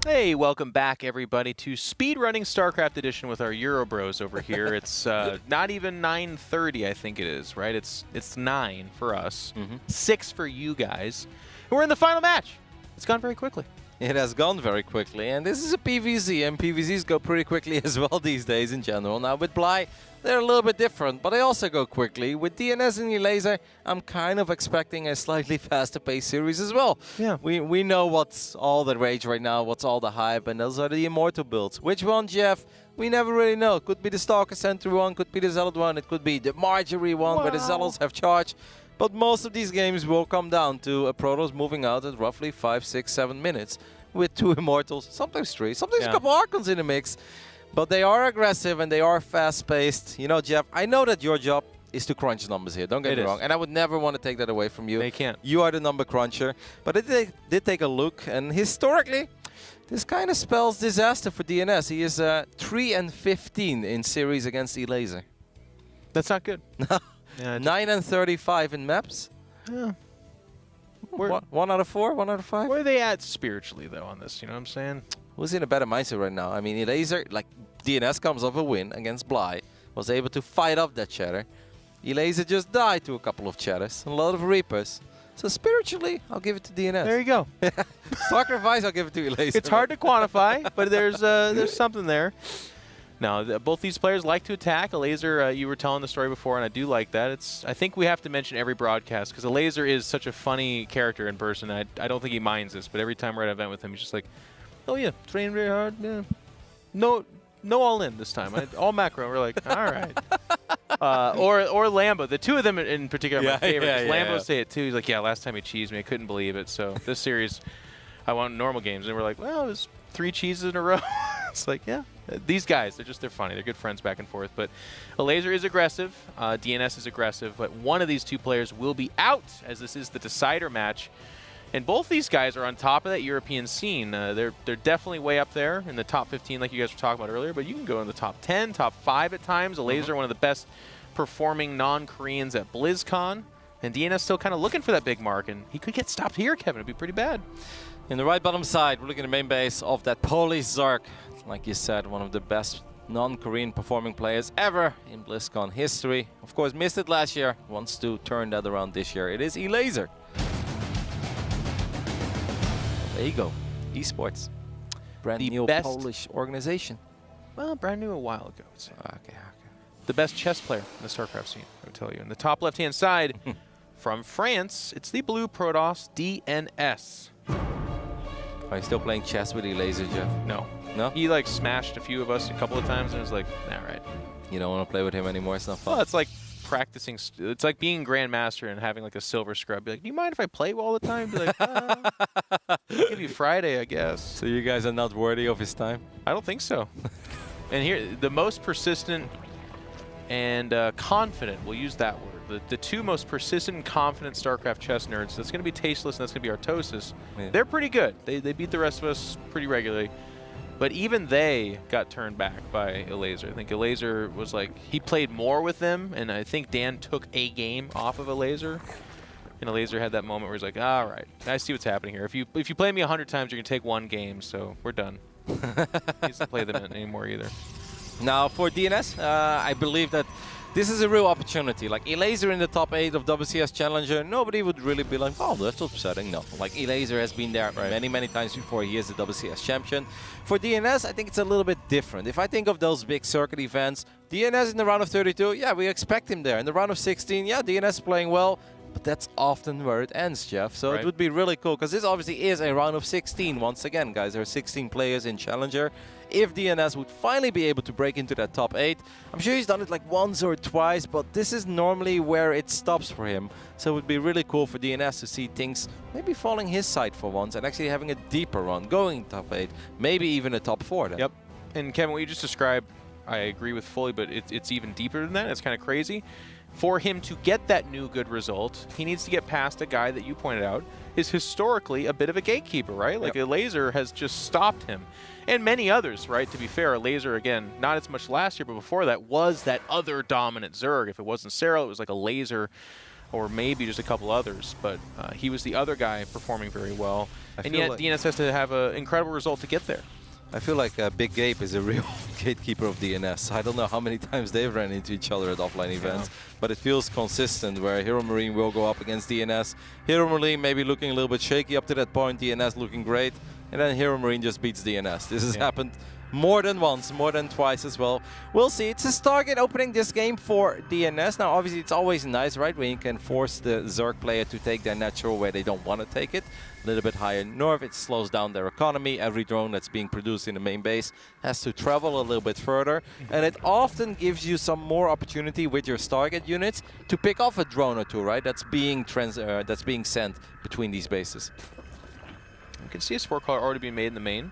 Hey, welcome back, everybody, to Speedrunning StarCraft Edition with our Euro Bros over here. It's not even 9:30, I think it is, right? It's 9 for us, 6 for you guys. And we're in the final match. It's gone very quickly. It has gone very quickly, and this is a PvZ, and PvZs go pretty quickly as well these days in general. Now with Bly, they're a little bit different, but they also go quickly. With DnS and Elazer, I'm kind of expecting a slightly faster paced series as well. Yeah. We know what's all the rage right now, what's all the hype, and those are the Immortal builds. Which one, Jeff? We never really know. Could be the Stalker Sentry one, could be the Zealot one, it could be the Marjorie one where the Zealots have charge. But most of these games will come down to a Protoss moving out at roughly 5, 6, 7 minutes with 2 Immortals, sometimes 3, sometimes a couple Archons in the mix. But they are aggressive and they are fast-paced. You know, Jeff, I know that your job is to crunch numbers here, don't get me wrong. And I would never want to take that away from you. They can't. You are the number cruncher. But I did take a look, and historically, this kind of spells disaster for DnS. He is 3-15 in series against Elazer. That's not good. Yeah, 9-35 in maps. Yeah. 1 out of 4, 1 out of 5. Where are they at spiritually, though, on this? You know what I'm saying? Who's in a better mindset right now? I mean, Elazer, like, DnS comes off a win against Bly, was able to fight off that chatter. Elazer just died to a couple of chatters, and a lot of Reapers. So spiritually, I'll give it to DnS. There you go. Sacrifice, I'll give it to Elazer. It's hard to quantify, but there's something there. Now, both these players like to attack. Elazer, you were telling the story before, and I do like that. I think we have to mention every broadcast, because Elazer is such a funny character in person. I don't think he minds this, but every time we're at an event with him, he's just like, oh yeah, train very hard. Yeah. No all in this time. All macro. We're like, all right. Or Lambo. The two of them in particular are my favorite. Lambo say it too. He's like, yeah, last time he cheesed me, I couldn't believe it. So this series, I want normal games, and we're like, well, it was 3 cheeses in a row. It's like, yeah. These guys, they're funny. They're good friends back and forth. But Elazer is aggressive. DnS is aggressive. But one of these two players will be out, as this is the decider match. And both these guys are on top of that European scene. They're definitely way up there in the top 15, like you guys were talking about earlier. But you can go in the top 10, top 5 at times. Elazer, one of the best performing non-Koreans at BlizzCon. And DnS still kind of looking for that big mark. And he could get stopped here, Kevin. It'd be pretty bad. In the right bottom side, we're looking at the main base of that Polish Zerg. Like you said, one of the best non-Korean performing players ever in BlizzCon history. Of course, missed it last year. Wants to turn that around this year. It is Elazer. There you go. Esports. Brand new Polish organization. Well, brand new a while ago, I'd say. Okay. The best chess player in the StarCraft scene, I would tell you. In the top left-hand side, from France, it's the blue Protoss DnS. Are you still playing chess with Elazer, Jeff? No. No? He like smashed a few of us a couple of times and it was like, all right. You don't want to play with him anymore? It's not fun? Well, it's like practicing. It's like being Grandmaster and having like a silver scrub. Be like, do you mind if I play all the time? Be like, I'll give you Friday, I guess. So you guys are not worthy of his time? I don't think so. And here, the most persistent and confident, we'll use that word. The two most persistent and confident StarCraft chess nerds, that's going to be Tasteless and that's going to be Artosis. Yeah. They're pretty good. They beat the rest of us pretty regularly. But even they got turned back by Elazer. I think Elazer was like, he played more with them, and I think Dan took a game off of Elazer. And Elazer had that moment where he's like, all right, I see what's happening here. If you play me 100 times, you're going to take 1 game, so we're done. He doesn't play them anymore either. Now, for DnS, I believe that this is a real opportunity. Like, Elazer in the top 8 of WCS Challenger, nobody would really be like, oh, that's upsetting. No. Like, Elazer has been there many, many times before. He is the WCS champion. For DnS, I think it's a little bit different. If I think of those big circuit events, DnS in the round of 32, yeah, we expect him there. In the round of 16, yeah, DnS playing well. But that's often where it ends, Jeff. So it would be really cool, because this obviously is a round of 16. Once again, guys, there are 16 players in Challenger. If DnS would finally be able to break into that top 8, I'm sure he's done it like once or twice, but this is normally where it stops for him. So it would be really cool for DnS to see things maybe falling his side for once and actually having a deeper run, going top 8, maybe even a top 4 then. Yep. And Kevin, what you just described, I agree with fully, but it's even deeper than that. It's kind of crazy. For him to get that new good result, he needs to get past a guy that you pointed out is historically a bit of a gatekeeper, right? Like Elazer has just stopped him. And many others, right? To be fair, Elazer, again, not as much last year, but before that was that other dominant Zerg. If it wasn't Serral, it was like a Laser. or maybe just a couple others, but he was the other guy performing very well. And yet DnS has to have an incredible result to get there. I feel like Big Gabe is a real gatekeeper of DnS. I don't know how many times they've ran into each other at offline events, but it feels consistent where Hero Marine will go up against DnS. Hero Marine maybe looking a little bit shaky up to that point, DnS looking great, and then Hero Marine just beats DnS. This has happened more than once, more than twice as well. We'll see. It's a Stargate opening this game for DnS. Now, obviously, it's always nice, right, when you can force the Zerg player to take their natural where they don't want to take it. A little bit higher north, it slows down their economy. Every drone that's being produced in the main base has to travel a little bit further. And it often gives you some more opportunity with your Stargate units to pick off a drone or two, right? That's being sent between these bases. You can see a spore collar already being made in the main.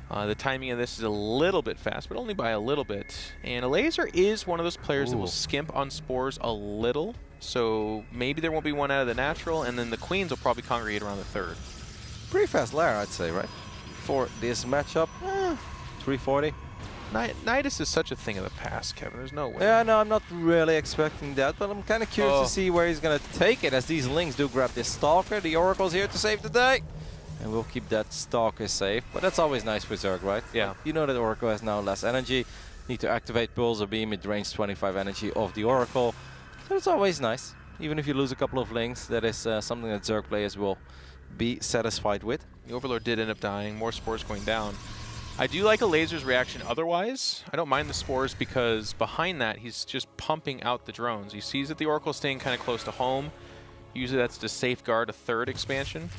The timing of this is a little bit fast, but only by a little bit. And Elazer is one of those players that will skimp on spores a little. So maybe there won't be one out of the natural, and then the queens will probably congregate around the third. Pretty fast lair, I'd say, right? For this matchup, 340. Nidus is such a thing of the past, Kevin. There's no way. Yeah, no, I'm not really expecting that, but I'm kind of curious to see where he's going to take it, as these Lings do grab this Stalker. The Oracle's here to save the day. And we'll keep that Stalker safe. But that's always nice for Zerg, right? Yeah. You know that Oracle has now less energy. Need to activate Pulse or Beam. It drains 25 energy of the Oracle. So it's always nice. Even if you lose a couple of Lings, that is something that Zerg players will be satisfied with. The Overlord did end up dying. More spores going down. I do like Elazer's reaction otherwise. I don't mind the spores because behind that, he's just pumping out the drones. He sees that the Oracle's staying kind of close to home. Usually that's to safeguard a third expansion.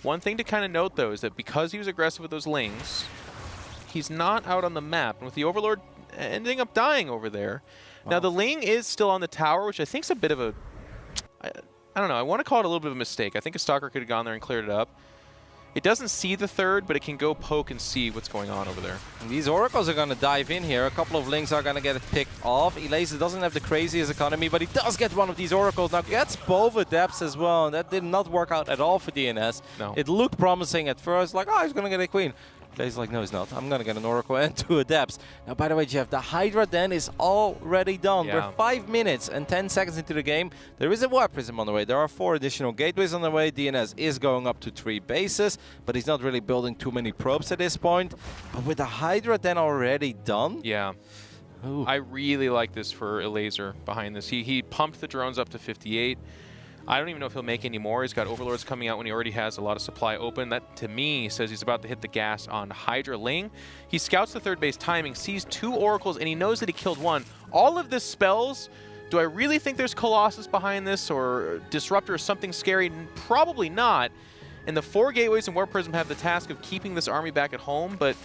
One thing to kind of note, though, is that because he was aggressive with those Lings, he's not out on the map. And with the Overlord ending up dying over there. Now, the Ling is still on the tower, which I think is a bit of a... I don't know. I want to call it a little bit of a mistake. I think a Stalker could have gone there and cleared it up. It doesn't see the third, but it can go poke and see what's going on over there. And these Oracles are going to dive in here. A couple of Lings are going to get it picked off. Elazer doesn't have the craziest economy, but he does get one of these Oracles. Now gets both adepts as well, and that did not work out at all for DnS. No. It looked promising at first, like, oh, he's going to get a Queen. He's like, no, he's not. I'm going to get an Oracle and 2 adepts. Now, by the way, Jeff, the Hydra Den is already done. Yeah. We're 5 minutes and 10 seconds into the game. There is a War Prism on the way. There are 4 additional gateways on the way. DnS is going up to 3 bases, but he's not really building too many probes at this point. But with the Hydra Den already done... Yeah. Ooh. I really like this for Elazer behind this. He pumped the drones up to 58. I don't even know if he'll make any more. He's got Overlords coming out when he already has a lot of supply open. That, to me, says he's about to hit the gas on Hydra Ling. He scouts the third base timing, sees 2 Oracles, and he knows that he killed 1. All of this spells. Do I really think there's Colossus behind this or Disruptor or something scary? Probably not. And the 4 gateways and War Prism have the task of keeping this army back at home, but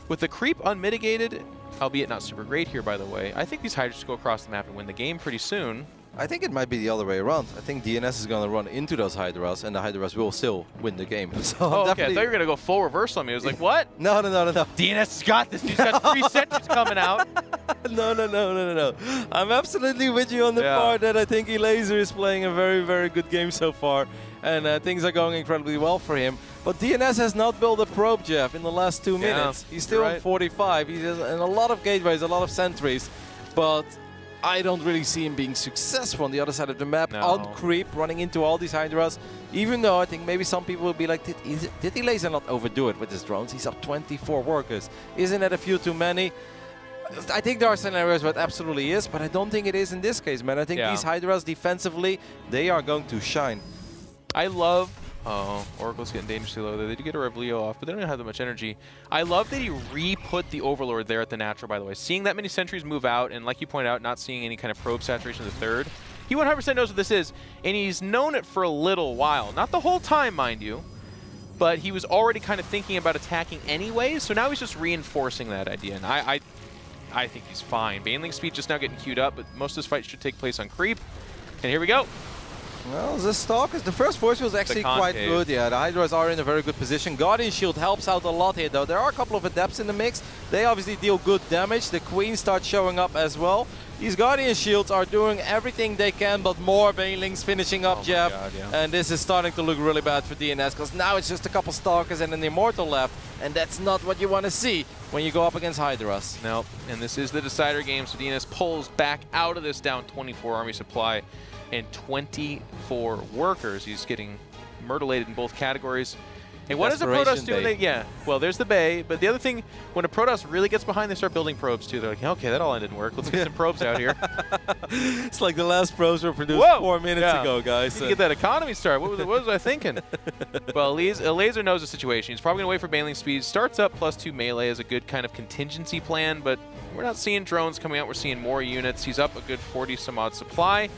with the creep unmitigated, albeit not super great here, by the way, I think these Hydras go across the map and win the game pretty soon. I think it might be the other way around. I think DnS is going to run into those Hydras, and the Hydras will still win the game. So okay. I thought you were going to go full reversal on me. I was like, what? No. DnS has got this. He's got 3 sentries coming out. No. I'm absolutely with you on the part that I think Elazer is playing a very, very good game so far, and things are going incredibly well for him. But DnS has not built a probe, Jeff, in the last 2 minutes. He's still on 45. He has a lot of gateways, a lot of sentries, but I don't really see him being successful on the other side of the map, on creep, running into all these Hydras. Even though I think maybe some people will be like, did Elazer not overdo it with his drones? He's up 24 workers. Isn't that a few too many? I think there are scenarios where it absolutely is, but I don't think it is in this case, man. I think these Hydras defensively, they are going to shine. I love... Oh, Oracle's getting dangerously low there. They do get a Revleo off, but they don't have that much energy. I love that he re-put the Overlord there at the natural, by the way. Seeing that many sentries move out, and like you pointed out, not seeing any kind of probe saturation in the third. He 100% knows what this is, and he's known it for a little while. Not the whole time, mind you, but he was already kind of thinking about attacking anyway, so now he's just reinforcing that idea, and I think he's fine. Baneling speed just now getting queued up, but most of this fight should take place on creep. And here we go. Well, the Stalkers, the first force was actually quite good. Yeah, the Hydras are in a very good position. Guardian Shield helps out a lot here, though. There are a couple of Adepts in the mix. They obviously deal good damage. The Queen starts showing up as well. These Guardian Shields are doing everything they can, but more Banelings finishing up, Jeff. God, and this is starting to look really bad for DnS, because now it's just a couple Stalkers and an Immortal left, and that's not what you want to see when you go up against Hydras. Nope, and this is the decider game, so DnS pulls back out of this down 24 army supply. and 24 workers. He's getting murderlated in both categories. Hey, what does a Protoss do? Yeah, well, there's the Bay, but the other thing, when a Protoss really gets behind, they start building probes too. They're like, okay, that all didn't work. Let's get some probes out here. It's like the last probes were produced 4 minutes ago, guys. Get that economy start. What was I thinking? Well, Elazer knows the situation. He's probably going to wait for Baneling speed. Starts up +2 melee as a good kind of contingency plan, but we're not seeing drones coming out. We're seeing more units. He's up a good 40-some-odd supply.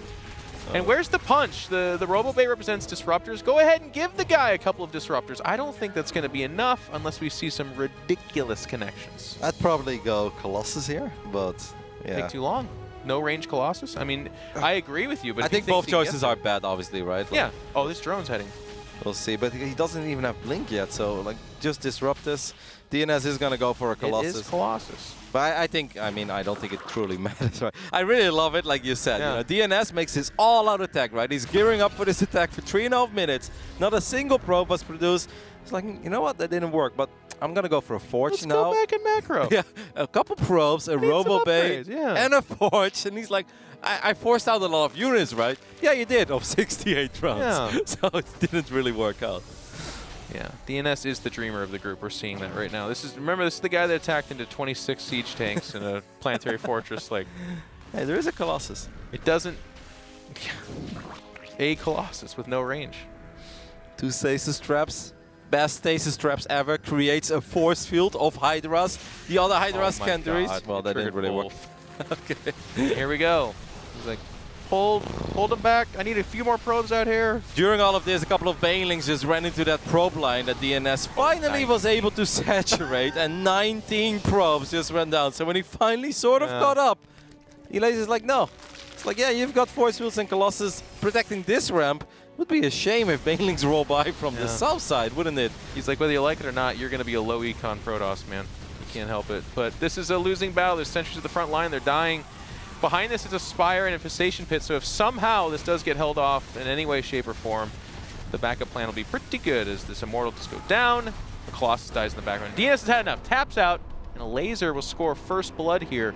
And where's the punch? The Robo-Bay represents disruptors. Go ahead and give the guy a couple of disruptors. I don't think that's going to be enough unless we see some ridiculous connections. I'd probably go Colossus here, but yeah. Take too long. No range Colossus? I mean, I agree with you, but I think both choices are bad, obviously, right? Like, yeah. Oh, this drone's heading. We'll see, but he doesn't even have Blink yet, so like just disrupt this. DnS is going to go for a Colossus. It is Colossus. But I think, I mean, I don't think it truly matters, right? I really love it, like you said. Yeah. You know, DnS makes his all-out attack, right? He's gearing up for this attack for 3.5 minutes. Not a single probe was produced. It's like, you know what? That didn't work, but I'm going to go for a Forge Let's now. Go back in macro. Yeah, a couple probes, a Robo-Bay, and a Forge. And he's like, I forced out a lot of units, right? Yeah, you did, of 68 rounds. Yeah. So it didn't really work out. Yeah, DnS is the dreamer of the group. We're seeing that right now. Remember, this is the guy that attacked into 26 siege tanks in a planetary fortress. Like, hey, there is a Colossus. It doesn't. A Colossus with no range. 2 stasis traps. Best stasis traps ever. Creates a force field of Hydras. The other Hydras can't do it. Well, that didn't really work. Okay. Here we go. He's like, hold him back. I need a few more probes out here. During all of this, a couple of Banelings just ran into that probe line that DnS finally was able to saturate, and 19 probes just went down. So when he finally sort of caught up, Elazer's like, no. It's like, yeah, you've got force fields and Colossus protecting this ramp. Would be a shame if Banelings roll by from the south side, wouldn't it? He's like, whether you like it or not, you're going to be a low econ Protoss, man. You can't help it. But this is a losing battle. There's sentries at the front line. They're dying. Behind this is a Spire and Infestation Pit, so if somehow this does get held off in any way, shape, or form, the backup plan will be pretty good as this Immortal just go down. The Colossus dies in the background. DnS has had enough. Taps out, and Elazer will score first blood here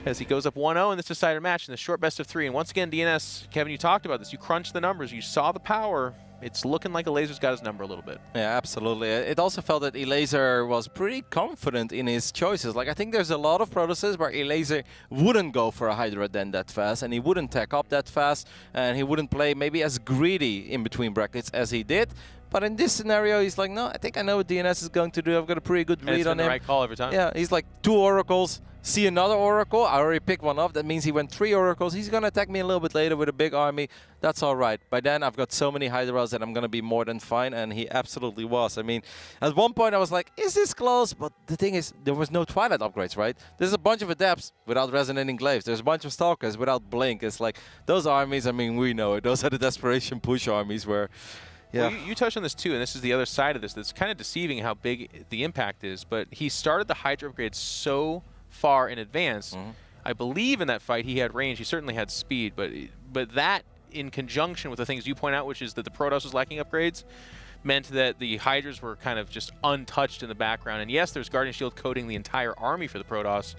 as he goes up 1-0 in this decider match in the short best of 3. And once again, DnS, Kevin, you talked about this. You crunched the numbers. You saw the power. It's looking like Elazer's got his number a little bit. Yeah, absolutely. It also felt that Elazer was pretty confident in his choices. Like, I think there's a lot of Protosses where Elazer wouldn't go for a Hydra Den that fast, and he wouldn't tech up that fast, and he wouldn't play maybe as greedy in between brackets as he did. But in this scenario, he's like, no, I think I know what DnS is going to do. I've got a pretty good read on him. The right call every time. Yeah, he's like 2 Oracles. See another Oracle. I already picked one up. That means he went 3 Oracles. He's going to attack me a little bit later with a big army. That's all right. By then, I've got so many Hydras that I'm going to be more than fine. And he absolutely was. I mean, at one point, I was like, is this close? But the thing is, there was no Twilight upgrades, right? There's a bunch of Adepts without Resonating Glaives. There's a bunch of Stalkers without Blink. It's like, those armies, I mean, we know it. Those are the Desperation Push armies where... Yeah. Well, you touched on this too, and this is the other side of this. That's kind of deceiving how big the impact is. But he started the Hydra upgrade so far in advance. I believe in that fight he had range. He certainly had speed. But that, in conjunction with the things you point out, which is that the Protoss was lacking upgrades, meant that the Hydras were kind of just untouched in the background. And yes, there's Guardian Shield coating the entire army for the Protoss.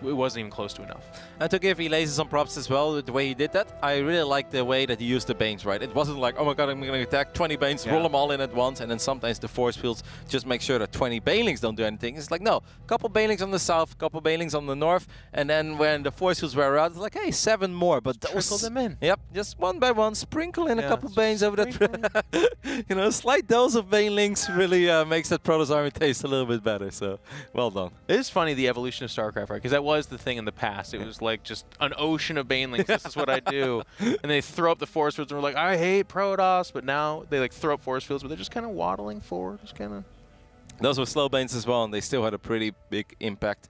It wasn't even close to enough. And to give Elazer some props as well, the way he did that, I really like the way that he used the Banes, right? It wasn't like, oh my god, I'm going to attack 20 Banes, roll them all in at once, and then sometimes the force fields just make sure that 20 Banelings don't do anything. It's like, no, a couple Banelings on the south, couple Banelings on the north, and then when the force fields were out, it's like, hey, 7 more. But trickle them in. Yep, just one by one, sprinkle in a couple Banes over that. You know, a slight dose of Banelings really makes that Protoss army taste a little bit better, so well done. It is funny, the evolution of StarCraft, right? Because that was the thing in the past. It was like just an ocean of Banelings. This is what I do. And they throw up the force fields and we're like, I hate Protoss. But now they like throw up force fields, but they're just kind of waddling forward. Just kind of. Those were slow Banes as well, and they still had a pretty big impact.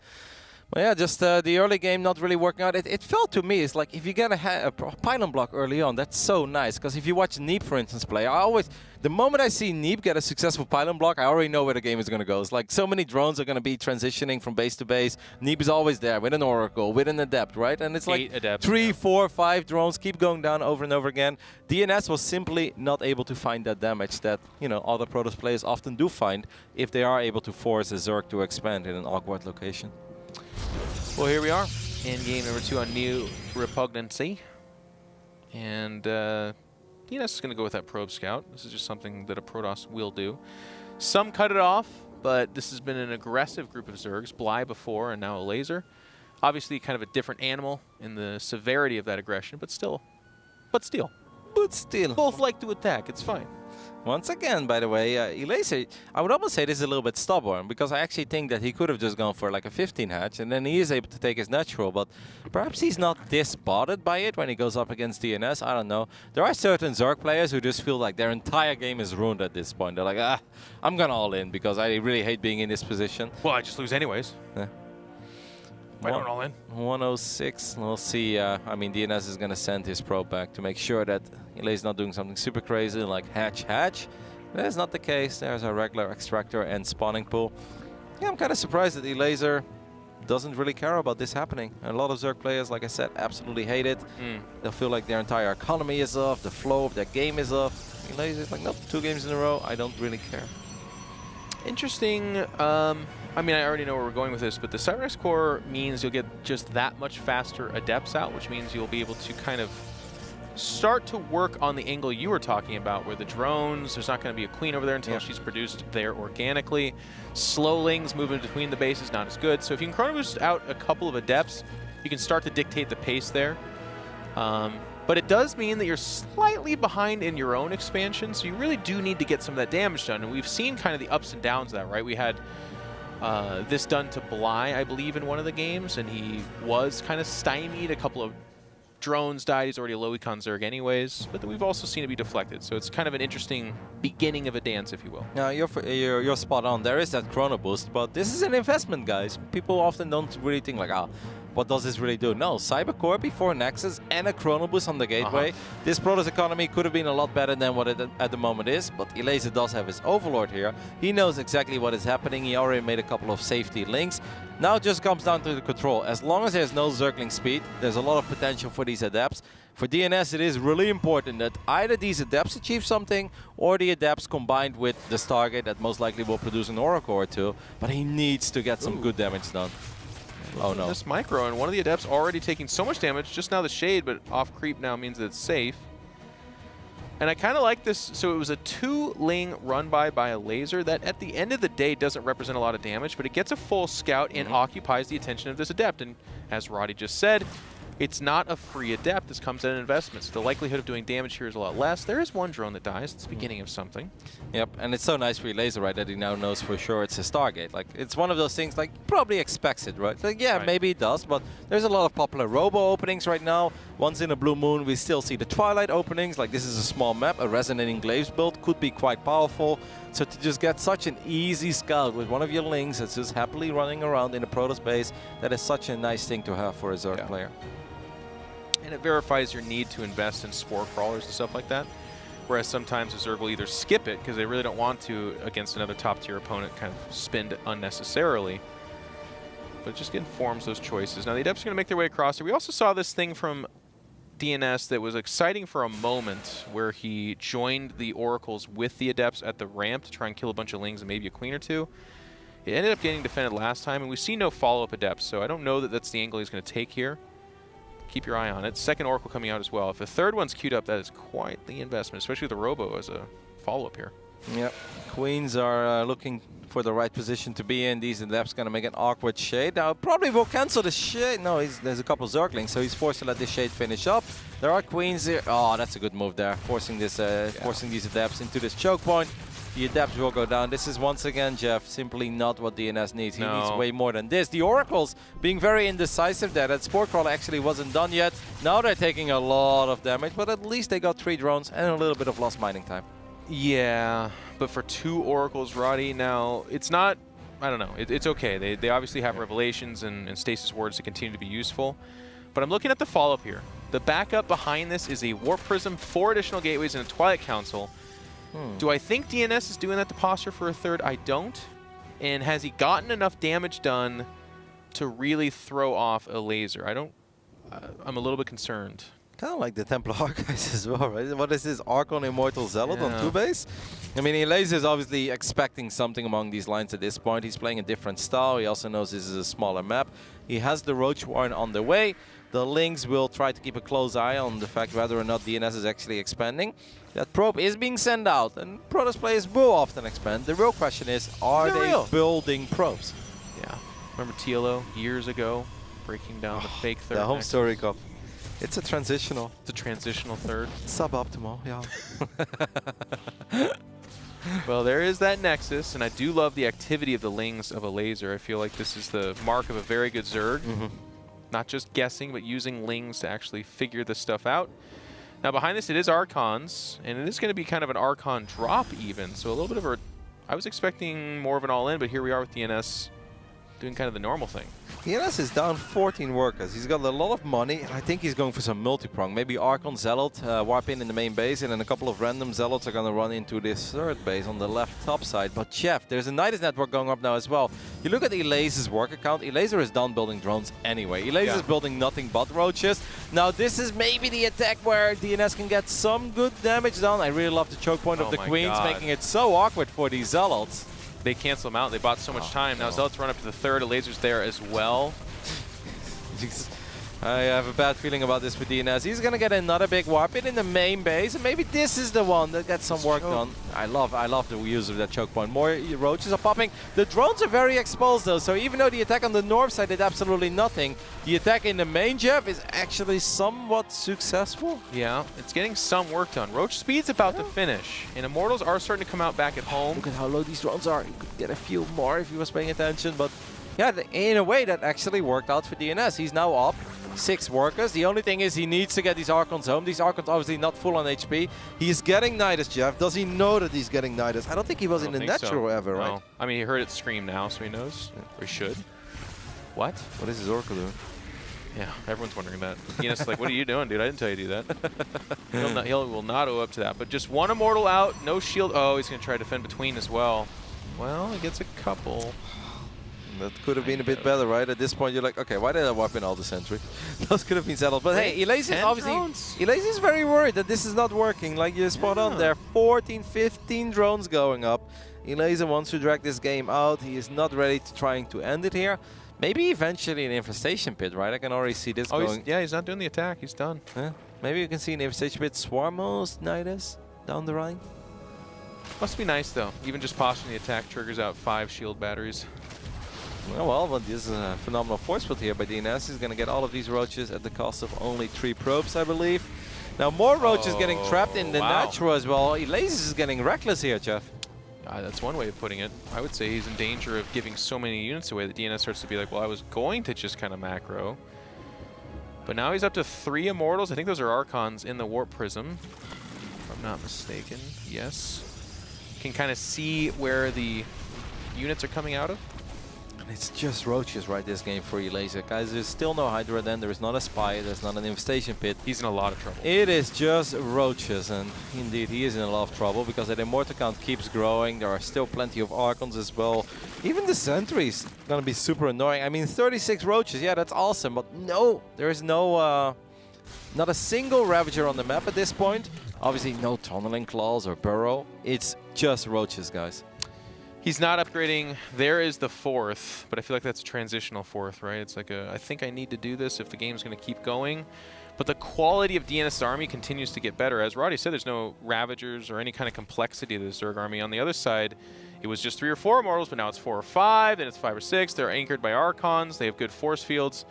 Well, yeah, just the early game not really working out. It felt to me, it's like if you get a pylon block early on, that's so nice. Because if you watch Neep, for instance, play, the moment I see Neep get a successful pylon block, I already know where the game is going to go. It's like so many drones are going to be transitioning from base to base. Neep is always there with an Oracle, with an Adept, right? And it's like 3, 4, 5 drones keep going down over and over again. DnS was simply not able to find that damage that, you know, other Protoss players often do find if they are able to force a Zerg to expand in an awkward location. Well, here we are in game number 2 on New Repugnancy. And DnS is going to go with that Probe Scout. This is just something that a Protoss will do. Some cut it off, but this has been an aggressive group of Zergs. Bly before, and now Elazer. Obviously, kind of a different animal in the severity of that aggression, but still. But still. Both like to attack. It's fine. Once again, by the way, Elazer, I would almost say this is a little bit stubborn, because I actually think that he could have just gone for like a 15 hatch, and then he is able to take his natural, but perhaps he's not this bothered by it when he goes up against DnS. I don't know. There are certain Zerg players who just feel like their entire game is ruined at this point. They're like, I'm gonna all in because I really hate being in this position. Well, I just lose anyways. Yeah. I don't all in. 106. We'll see. I mean, DnS is going to send his probe back to make sure that Elazer is not doing something super crazy like hatch. That is not the case. There's a regular extractor and spawning pool. Yeah, I'm kind of surprised that Elazer doesn't really care about this happening. A lot of Zerg players, like I said, absolutely hate it. They'll feel like their entire economy is off, the flow of their game is off. Elazer is like, nope, 2 games in a row, I don't really care. Interesting. I mean, I already know where we're going with this, but the Cyrex core means you'll get just that much faster adepts out, which means you'll be able to kind of start to work on the angle you were talking about, where the drones, there's not going to be a queen over there until she's produced there organically. Slowlings moving between the bases, not as good. So if you can chrono boost out a couple of adepts, you can start to dictate the pace there. But it does mean that you're slightly behind in your own expansion, so you really do need to get some of that damage done. And we've seen kind of the ups and downs of that, right? We had this done to Bly, I believe, in one of the games, and he was kind of stymied. A couple of drones died. He's already a low econ Zerg anyways, but then we've also seen it be deflected. So it's kind of an interesting beginning of a dance, if you will. Now, you're spot on. There is that chrono boost, but this is an investment, guys. People often don't really think like, what does this really do? No, Cybercore before Nexus and a chrono boost on the gateway. This Protoss economy could have been a lot better than what it at the moment is, but Elazer does have his Overlord here. He knows exactly what is happening. He already made a couple of safety links. Now it just comes down to the control. As long as there's no Zergling speed, there's a lot of potential for these adepts. For DnS, it is really important that either these adepts achieve something, or the adepts combined with the Stargate that most likely will produce an Oracle or two, but he needs to get some good damage done. Oh no. This micro, and one of the adepts already taking so much damage, just now the shade, but off creep now means that it's safe. And I kind of like this. So it was a 2-ling run by Elazer that at the end of the day doesn't represent a lot of damage, but it gets a full scout and occupies the attention of this adept. And as Roddy just said, it's not a free adept. This comes at an investment. So the likelihood of doing damage here is a lot less. There is one drone that dies. It's the beginning of something. Yep, and it's so nice for Elazer, right, that he now knows for sure it's a Stargate. Like, it's one of those things, like, probably expects it, right? Like, yeah, maybe it does, but there's a lot of popular robo openings right now. Once in a blue moon, we still see the Twilight openings. Like, this is a small map. A Resonating Glaives build could be quite powerful. So to just get such an easy scout with one of your lings that's just happily running around in a Protoss base, that is such a nice thing to have for a Zerg player. And it verifies your need to invest in spore crawlers and stuff like that. Whereas sometimes a Zerg will either skip it because they really don't want to against another top-tier opponent, kind of spend unnecessarily. But it just informs those choices. Now the Adepts are going to make their way across here. We also saw this thing from DnS that was exciting for a moment, where he joined the Oracles with the Adepts at the ramp to try and kill a bunch of Lings and maybe a Queen or two. It ended up getting defended last time, and we see no follow-up Adepts, so I don't know that that's the angle he's going to take here. Keep your eye on it. Second Oracle coming out as well. If the third one's queued up, that is quite the investment, especially with the Robo as a follow-up here. Yep. Queens are looking for the right position to be in. These Adepts going to make an awkward shade. Now, probably will cancel the shade. No, there's a couple Zerglings, so he's forced to let this shade finish up. There are Queens here. Oh, that's a good move there. Forcing these Adepts into this choke point. The Adepts will go down. This is once again, Jeff, simply not what DnS needs. He needs way more than this. The Oracles being very indecisive there. That Spore Crawler actually wasn't done yet. Now they're taking a lot of damage, but at least they got 3 drones and a little bit of lost mining time. Yeah, but for 2 Oracles, Roddy, now it's not, I don't know, it's okay. They obviously have Revelations and Stasis Wards to continue to be useful. But I'm looking at the follow-up here. The backup behind this is a Warp Prism, 4 additional gateways, and a Twilight Council. Do I think DnS is doing that to posture for a third? I don't. And has he gotten enough damage done to really throw off Elazer? I don't. I'm a little bit concerned. Kind of like the Templar Archives as well, right? What is this? Archon Immortal Zealot on Yeah. 2 base? I mean, Elazer is obviously expecting something among these lines at this point. He's playing a different style. He also knows this is a smaller map. He has the Roach Warren on the way. The Lynx will try to keep a close eye on the fact whether or not DNS is actually expanding. That probe is being sent out, and Protoss players will often expand. The real question is, are they building probes? Yeah. Remember TLO years ago breaking down the fake third? The home nexus? story cup. It's a transitional. It's a transitional third. Suboptimal, yeah. Well, there is that Nexus, and I do love the activity of the Lings of Elazer. I feel like this is the mark of a very good Zerg. Not just guessing, but using Lings to actually figure this stuff out. Now, behind this, it is Archons, and it is going to be kind of an Archon drop even. So a little bit of a... I was expecting more of an all-in, but here we are with DNS doing kind of the normal thing. DNS is down 14 workers. He's got a lot of money. I think he's going for some multi-prong. Maybe Archon Zealot, warp in the main base, and then a couple of random Zealots are going to run into this third base on the left top side. But Jeff, there's a Nidus network going up now as well. You look at Elazer's work account. Elazer is done building drones anyway. Elazer is building nothing but roaches. Now this is maybe the attack where DNS can get some good damage done. I really love the choke point of the Queens, making it so awkward for these Zealots. They cancel them out. They bought so much time. Now Zealots run up to the third. Elazer's there as well. I have a bad feeling about this for DNS. He's going to get another big warp in the main base, and maybe this is the one that gets some work done. I love the use of that choke point. More roaches are popping. The drones are very exposed though, so even though the attack on the north side did absolutely nothing, the attack in the main, Jeff, is actually somewhat successful. Yeah, it's getting some work done. Roach speed's about to finish, and Immortals are starting to come out back at home. Look at how low these drones are. He could get a few more if he was paying attention, but yeah, in a way that actually worked out for DNS. He's now up 6 workers. The only thing is he needs to get these Archons home. These Archons obviously not full on HP. He's getting Nidus, Jeff. Does he know that he's getting Nidus? I don't think he was in the natural ever, right? No. I mean, he heard it scream now, so he knows. Or he should. What? What is his Oracle doing? Yeah, everyone's wondering that. DNS is like, what are you doing, dude? I didn't tell you to do that. He will not owe up to that. But just one Immortal out, no shield. Oh, he's going to try to defend between as well. Well, he gets a couple. That could have been a bit better, right? At this point, you're like, okay, why did I wipe in all the sentry? Those could have been settled. But hey, Elazer is obviously... Elazer is very worried that this is not working. Like you're spot on there. 14, 15 drones going up. Elazer wants to drag this game out. He is not ready to trying to end it here. Maybe eventually an infestation pit, right? I can already see this going... He's not doing the attack. He's done. Yeah. Maybe you can see an infestation pit Swarmos, Nidus down the line. Must be nice, though. Even just posturing the attack triggers out 5 shield batteries. Well, but this is a phenomenal force field here by DNS. He's going to get all of these roaches at the cost of only 3 probes, I believe. Now, more roaches getting trapped in the natural as well. Elazer is getting reckless here, Jeff. That's one way of putting it. I would say he's in danger of giving so many units away that DNS starts to be like, well, I was going to just kind of macro. But now he's up to 3 Immortals. I think those are Archons in the Warp Prism, if I'm not mistaken. Yes. Can kind of see where the units are coming out of. It's just roaches, right, this game for Elazer. Guys, there's still no Hydra then. There is not a Spy. There's not an infestation pit. He's in a lot of trouble. It is just roaches, and indeed he is in a lot of trouble because that Immortal count keeps growing. There are still plenty of Archons as well. Even the sentries going to be super annoying. I mean, 36 roaches, yeah, that's awesome, but no, there is no, not a single Ravager on the map at this point. Obviously, no Tunneling Claws or Burrow. It's just roaches, guys. He's not upgrading. There is the 4th, but I feel like that's a transitional 4th, right? It's like I think I need to do this if the game's going to keep going. But the quality of DNS's army continues to get better. As Roddy said, there's no Ravagers or any kind of complexity to the Zerg army. On the other side, it was just 3 or 4 Immortals, but now it's 4 or 5, then it's 5 or 6. They're anchored by Archons. They have good force fields.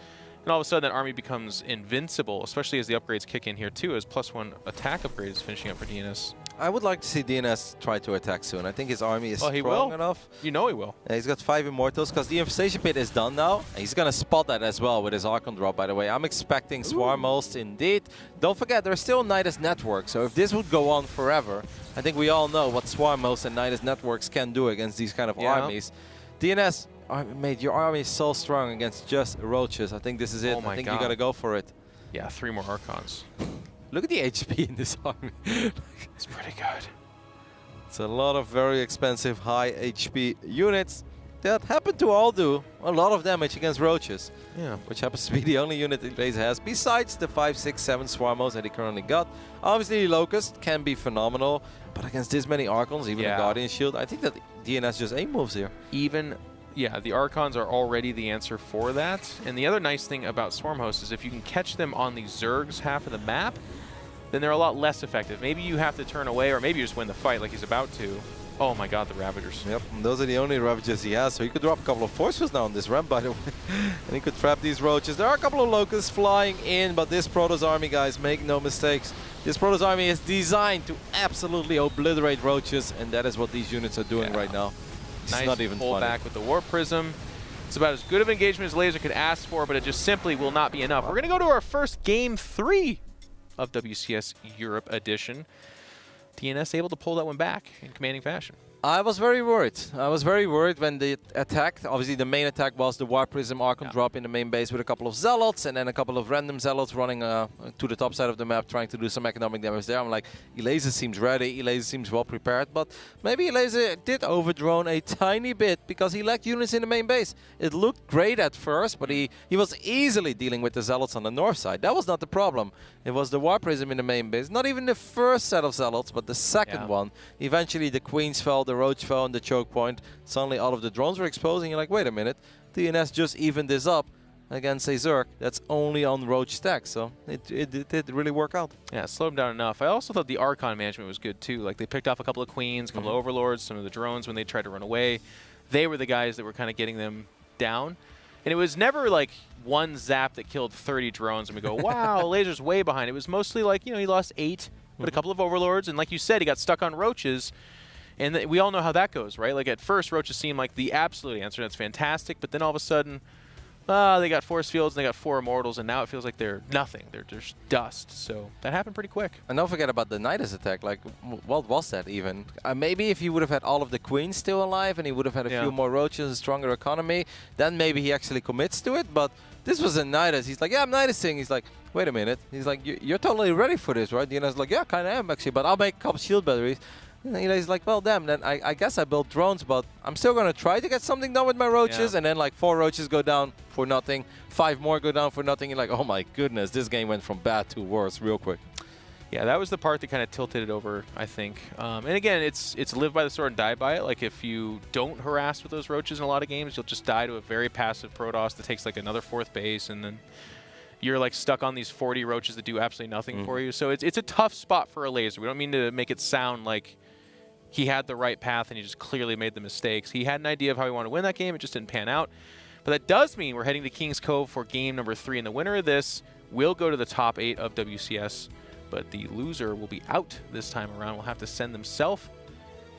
And all of a sudden, that army becomes invincible, especially as the upgrades kick in here, too, as +1 attack upgrade is finishing up for DNS. I would like to see DNS try to attack soon. I think his army is strong enough. You know he will. Yeah, he's got 5 Immortals because the infestation pit is done now. And he's going to spot that as well with his Archon drop, by the way. I'm expecting Swarmos indeed. Don't forget, there's still Nidus network. So if this would go on forever, I think we all know what Swarmos and Nidus networks can do against these kind of armies. DNS, mate, your army is so strong against just roaches. I think this is it. I think you got to go for it. Yeah, 3 more Archons. Look at the HP in this army. It's pretty good. It's a lot of very expensive high HP units. that happen to all do a lot of damage against roaches. Yeah. Which happens to be the only unit Elazer has, besides the 5, 6, 7 Swarmos that he currently got. Obviously, Locust can be phenomenal, but against this many Archons, even a Guardian Shield, I think that DnS just A moves here. Yeah, the Archons are already the answer for that. And the other nice thing about Swarm Host is if you can catch them on the Zerg's half of the map, then they're a lot less effective. Maybe you have to turn away, or maybe you just win the fight like he's about to. Oh my god, the Ravagers. Yep, and those are the only Ravagers he has, so he could drop a couple of Force Fields now on this ramp, by the way. And he could trap these Roaches. There are a couple of Locusts flying in, but this Protoss army, guys, make no mistakes. This Protoss army is designed to absolutely obliterate Roaches, and that is what these units are doing right now. It's Nice not even pull funny. back with the Warp Prism. It's about as good of engagement as Elazer could ask for, but it just simply will not be enough. We're going to go to our first Game 3 of WCS Europe Edition. DnS able to pull that one back in commanding fashion. I was very worried. I was very worried when they attacked. Obviously, the main attack was the Warp Prism Archon drop in the main base with a couple of Zealots, and then a couple of random Zealots running to the top side of the map, trying to do some economic damage there. I'm like, Elazer seems ready, Elazer seems well prepared, but maybe Elazer did overdrone a tiny bit because he lacked units in the main base. It looked great at first, but he was easily dealing with the Zealots on the north side. That was not the problem. It was the Warp Prism in the main base. Not even the first set of Zealots, but the second one. Eventually, the Queens fell, the Roach fell on the choke point. Suddenly, all of the drones were exposed, and you're like, wait a minute. DnS just evened this up against a Zerg that's only on Roach stack, so it did really work out. Yeah, slowed him down enough. I also thought the Archon management was good, too. Like, they picked off a couple of Queens, a couple of Overlords, some of the drones when they tried to run away. They were the guys that were kind of getting them down. And it was never like one zap that killed 30 drones and we go, wow, Elaser's way behind. It was mostly like, you know, he lost 8 with a couple of Overlords. And like you said, he got stuck on Roaches. And we all know how that goes, right? Like at first, Roaches seemed like the absolute answer. That's fantastic. But then all of a sudden, they got Force Fields and they got 4 Immortals. And now it feels like they're nothing. They're just dust. So that happened pretty quick. And don't forget about the Nidus attack. Like, what was that even? Maybe if he would have had all of the Queens still alive and he would have had a few more Roaches, a stronger economy, then maybe he actually commits to it. But this was a Nidus. He's like, yeah, I'm Nidusing. He's like, wait a minute. He's like, you're totally ready for this, right? DnS is like, yeah, kind of am actually, but I'll make a couple shield batteries. And he's like, well, damn, then I guess I built drones, but I'm still going to try to get something done with my Roaches. And then like 4 Roaches go down for nothing, 5 more go down for nothing. You're like, oh my goodness, this game went from bad to worse real quick. Yeah, that was the part that kind of tilted it over, I think. And again, it's live by the sword and die by it. Like if you don't harass with those Roaches in a lot of games, you'll just die to a very passive Protoss that takes like another 4th base, and then you're like stuck on these 40 Roaches that do absolutely nothing for you. So it's a tough spot for Elazer. We don't mean to make it sound like he had the right path and he just clearly made the mistakes. He had an idea of how he wanted to win that game. It just didn't pan out. But that does mean we're heading to King's Cove for game number 3. And the winner of this will go to the top 8 of WCS. But the loser will be out this time around. Will have to send themselves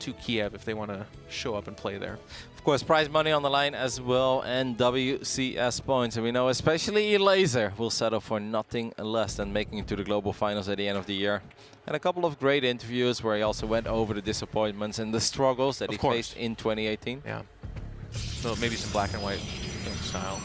to Kiev if they want to show up and play there. Of course, prize money on the line as well, and WCS points. And we know especially Elazer will settle for nothing less than making it to the global finals at the end of the year. And a couple of great interviews where he also went over the disappointments and the struggles that he faced in 2018. Yeah. So maybe some black and white film style.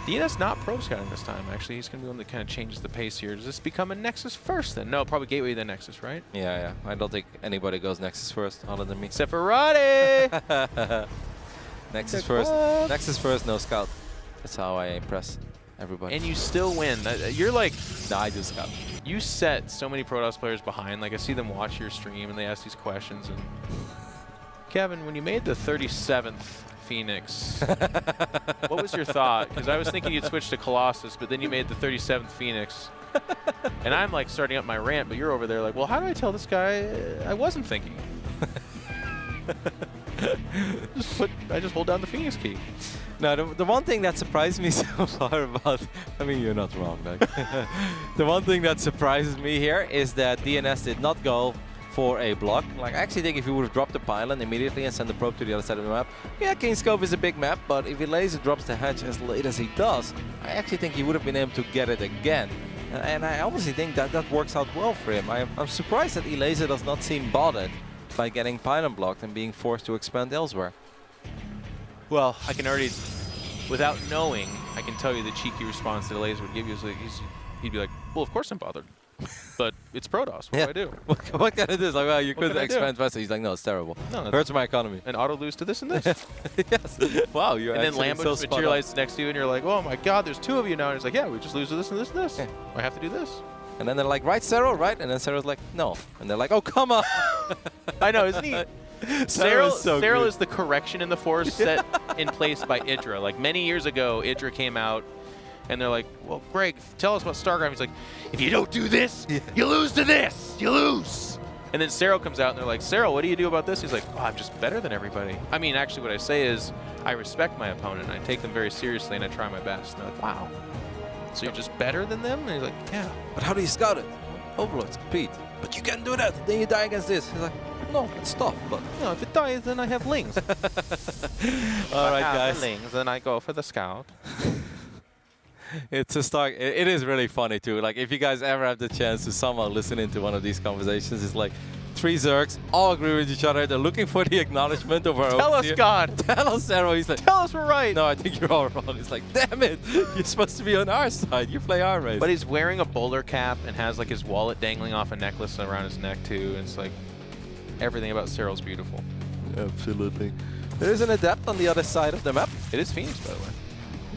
DnS not pro scouting this time, actually. He's going to be one that kind of changes the pace here. Does this become a Nexus first then? No, probably Gateway then Nexus, right? Yeah. I don't think anybody goes Nexus first other than me. Except for Roddy! Nexus first. Nexus first, no scout. That's how I impress everybody. And you still win. You're like... No, I do scout. You set so many Protoss players behind. Like, I see them watch your stream and they ask these questions. And Kevin, when you made the 37th Phoenix, what was your thought? Because I was thinking you'd switch to Colossus, but then you made the 37th Phoenix. And I'm like starting up my rant, but you're over there like, well, how do I tell this guy I wasn't thinking? I just hold down the Phoenix key. No, the one thing that surprised me so far about... I mean, you're not wrong, Doug. The one thing that surprises me here is that DnS did not go for a block. Like, I actually think if he would have dropped the pylon immediately and sent the probe to the other side of the map, yeah, King's Cove is a big map, but if Elazer drops the hatch as late as he does, I actually think he would have been able to get it again. And I obviously think that that works out well for him. I'm surprised that Elazer does not seem bothered by getting pylon blocked and being forced to expand elsewhere. Well, I can already, without knowing, I can tell you the cheeky response that Elazer would give you is like, he'd be like, well, of course I'm bothered. But it's Protoss. What do I do? What can I do? It's like, well, you could can I do? expand faster. He's like, no, it's terrible. No, Hurts my economy. and auto lose to this and this. Yes. Wow, you're And then actually Lambo so just spot on. materializes next to you, and you're like, oh my god, there's 2 of you now. And he's like, yeah, we just lose to this and this and this. Yeah. I have to do this. And then they're like, right, Cyril, right? And then Cyril's like, no. And they're like, oh, come on. I know, isn't he? Cyril is so Cyril good. is the correction in the Force set in place by Idra. Like many years ago, Idra came out, and they're like, well, Greg, tell us about StarCraft. He's like, if you don't do this, you lose to this. You lose. And then Cyril comes out, and they're like, Cyril, what do you do about this? He's like, oh, I'm just better than everybody. I mean, actually, what I say is I respect my opponent. I take them very seriously, and I try my best. And they're like, wow. So you're just better than them? And he's like, yeah. But how do you scout it? Overlords compete. But you can't do that. Then you die against this. He's like, no, it's tough, but... No, if it dies, then I have lings. All right, I have guys. the lings, then I go for the scout. It's a start. It is really funny too. Like if you guys ever have the chance to somehow listen into one of these conversations, it's like 3 Zergs all agree with each other. They're looking for the acknowledgement of our Tell own us, team. God. Tell us, Sarah. He's like, Tell us we're right. no, I think you're all wrong. It's like, damn it, you're supposed to be on our side. You play our race. But he's wearing a bowler cap and has like his wallet dangling off a necklace around his neck too. And it's like everything about Cyril's beautiful. Absolutely. There is an adept on the other side of the map. It is Phoenix, by the way.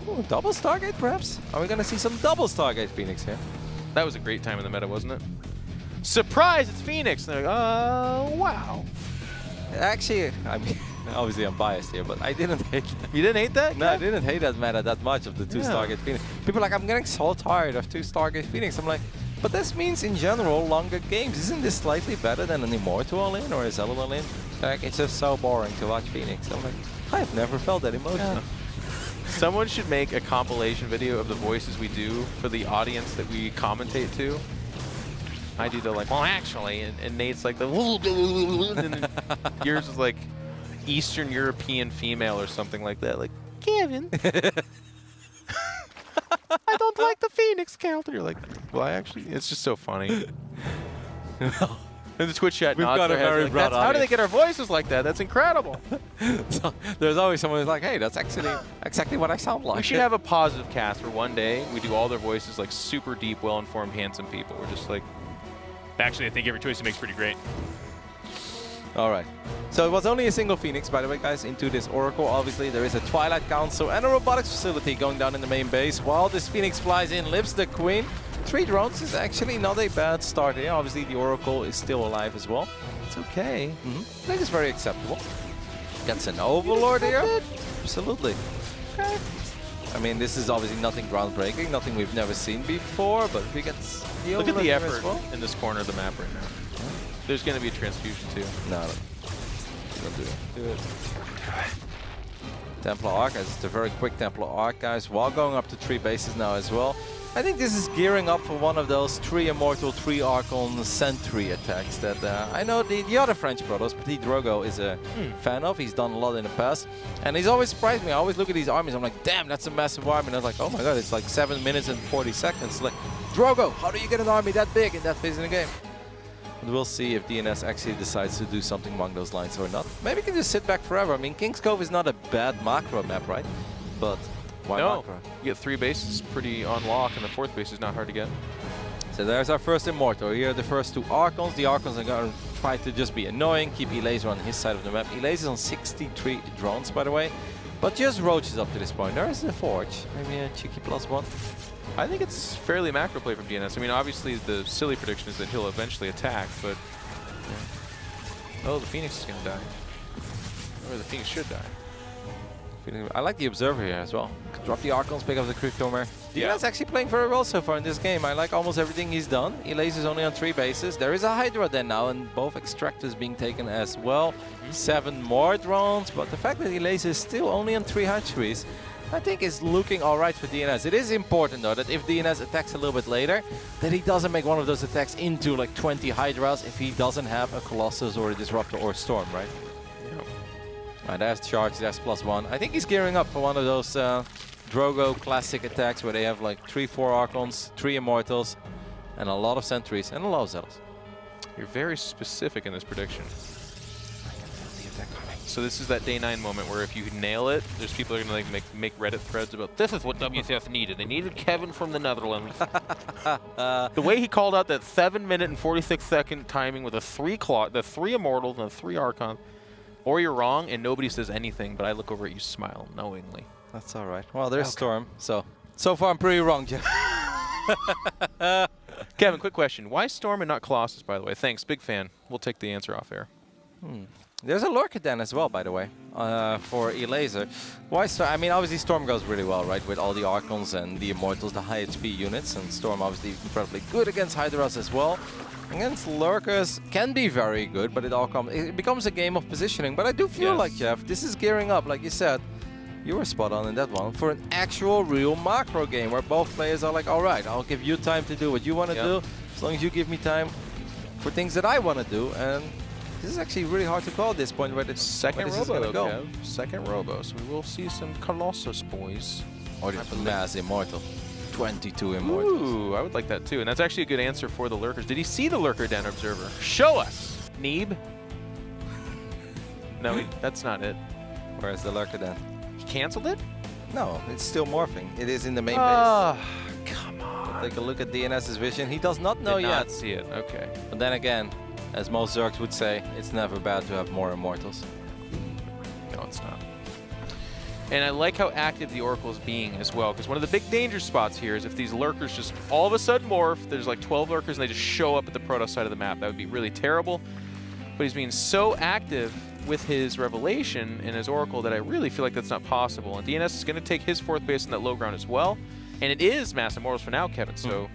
Ooh, double Stargate, perhaps? Are we going to see some double Stargate Phoenix here? That was a great time in the meta, wasn't it? Surprise, it's Phoenix! And they're like, oh, wow. Actually, I mean, obviously I'm biased here, but I didn't hate that. You didn't hate that? No, I didn't hate that meta that much of the 2 Yeah. Stargate Phoenix. People are like, I'm getting so tired of 2 Stargate Phoenix. I'm like, but this means in general longer games. Isn't this slightly better than an Immortal all-in or a Zealot all-in? Like, it's just so boring to watch Phoenix. I'm like, I've never felt that emotion. Yeah. Someone should make a compilation video of the voices we do for the audience that we commentate to. I do the like, well, actually, and Nate's like the, and then yours is like Eastern European female or something like that. Like, Kevin, I don't like the Phoenix count. And you're like, well, I actually, it's just so funny. And the Twitch chat We've nods got their a heads very like, broad how do they audience. get our voices like that? That's incredible. So there's always someone who's like, hey, that's actually exactly what I sound like. We should have a positive cast where one day we do all their voices like super deep, well-informed, handsome people. We're just like, Actually, I think every choice he makes pretty great. All right. So it was only a single Phoenix, by the way, guys, into this Oracle. Obviously, there is a Twilight Council and a robotics facility going down in the main base. While this Phoenix flies in, lives the Queen. 3 drones is actually not a bad start here. Obviously, the Oracle is still alive as well. it's okay. I think it's very acceptable. Gets an Overlord here. Absolutely. Okay. I mean, this is obviously nothing groundbreaking, nothing we've never seen before, but if he gets the Look at Overlord the here effort as well. in this corner of the map right now. There's going to be a transfusion too. No, don't do it. Do it. Templar Arc, as it's a very quick Templar Arc, guys, while going up to 3 bases now as well. I think this is gearing up for one of those 3 Immortal, 3 Archon Sentry attacks that I know the other French brothers, Petit Drogo, is a fan of. He's done a lot in the past. And he's always surprised me. I always look at these armies, I'm like, damn, that's a massive army. And I was like, oh my god, it's like 7 minutes and 40 seconds. Like, Drogo, how do you get an army that big in that phase in the game? And we'll see if DnS actually decides to do something along those lines or not. Maybe he can just sit back forever. I mean, King's Cove is not a bad macro map, right? But why No, macro? you get 3 bases pretty on lock, and the 4th base is not hard to get. So there's our first Immortal. Here are the first 2 Archons. The Archons are going to try to just be annoying, keep Elazer on his side of the map. Elazer is on 63 drones, by the way. But just roaches up to this point. There is the Forge. Maybe a cheeky +1. I think it's fairly macro play from DnS. I mean, obviously the silly prediction is that he'll eventually attack, but oh, the Phoenix is going to die. Or the Phoenix should die. I like the Observer here as well. Drop the Archons, pick up the Cryptomer. Yeah. DnS actually playing very well so far in this game. I like almost everything he's done. Elazer is only on 3 bases. There is a Hydra then now, and both Extractors being taken as well. 7 more drones, but the fact that Elazer is still only on 3 hatcheries, I think is looking alright for DnS. It is important though that if DnS attacks a little bit later, that he doesn't make one of those attacks into like 20 Hydras if he doesn't have a Colossus or a Disruptor or a Storm, right? Yeah. Alright, that's charge, that's +1. I think he's gearing up for one of those Drogo classic attacks where they have like 3-4 Archons, 3 Immortals, and a lot of Sentries and a lot of Zealots. You're very specific in this prediction. I can feel the attack coming. So this is that day 9 moment where if you nail it, there's people who are going to like make Reddit threads about this is what WCS needed. They needed Kevin from the Netherlands. The way he called out that 7-minute and 46-second timing with the 3 Immortals and the 3 Archons. Or you're wrong and nobody says anything, but I look over at you, smile knowingly. That's all right. Well, there's Storm. So far I'm pretty wrong, Jeff. Kevin, quick question. Why Storm and not Colossus, by the way? Thanks, big fan. We'll take the answer off air. There's a Lurker Den as well, by the way, for Elazer. Why Storm? I mean, obviously Storm goes really well, right, with all the Archons and the Immortals, the high HP units, and Storm obviously incredibly good against Hydras as well. Against Lurkers can be very good, but it becomes a game of positioning. But I do feel like, Jeff, this is gearing up, like you said. You were spot on in that one, for an actual real macro game where both players are like, all right, I'll give you time to do what you want to do, as long as you give me time for things that I want to do. And this is actually really hard to call at this point where this Second is going to Robo, go. Kev. Second Robo, so we will see some Colossus boys. Or this mass Immortal. 22 Immortals. Ooh, I would like that too. And that's actually a good answer for the Lurkers. Did he see the Lurker Den Observer? Show us! Neeb? No, that's not it. Where's the Lurker Den? He canceled it? No, it's still morphing. It is in the main Oh, come on. base. Take a look at DNS's vision. He does not know Did yet. not see it. Okay. But then again, as most Zergs would say, it's never bad to have more Immortals. No, it's not. And I like how active the Oracle is being as well, because one of the big danger spots here is if these Lurkers just all of a sudden morph, there's like 12 Lurkers and they just show up at the Protoss side of the map. That would be really terrible. But he's being so active with his Revelation and his Oracle that I really feel like that's not possible. And DNS is going to take his 4th base in that low ground as well. And it is Mass Immortals for now, Kevin, so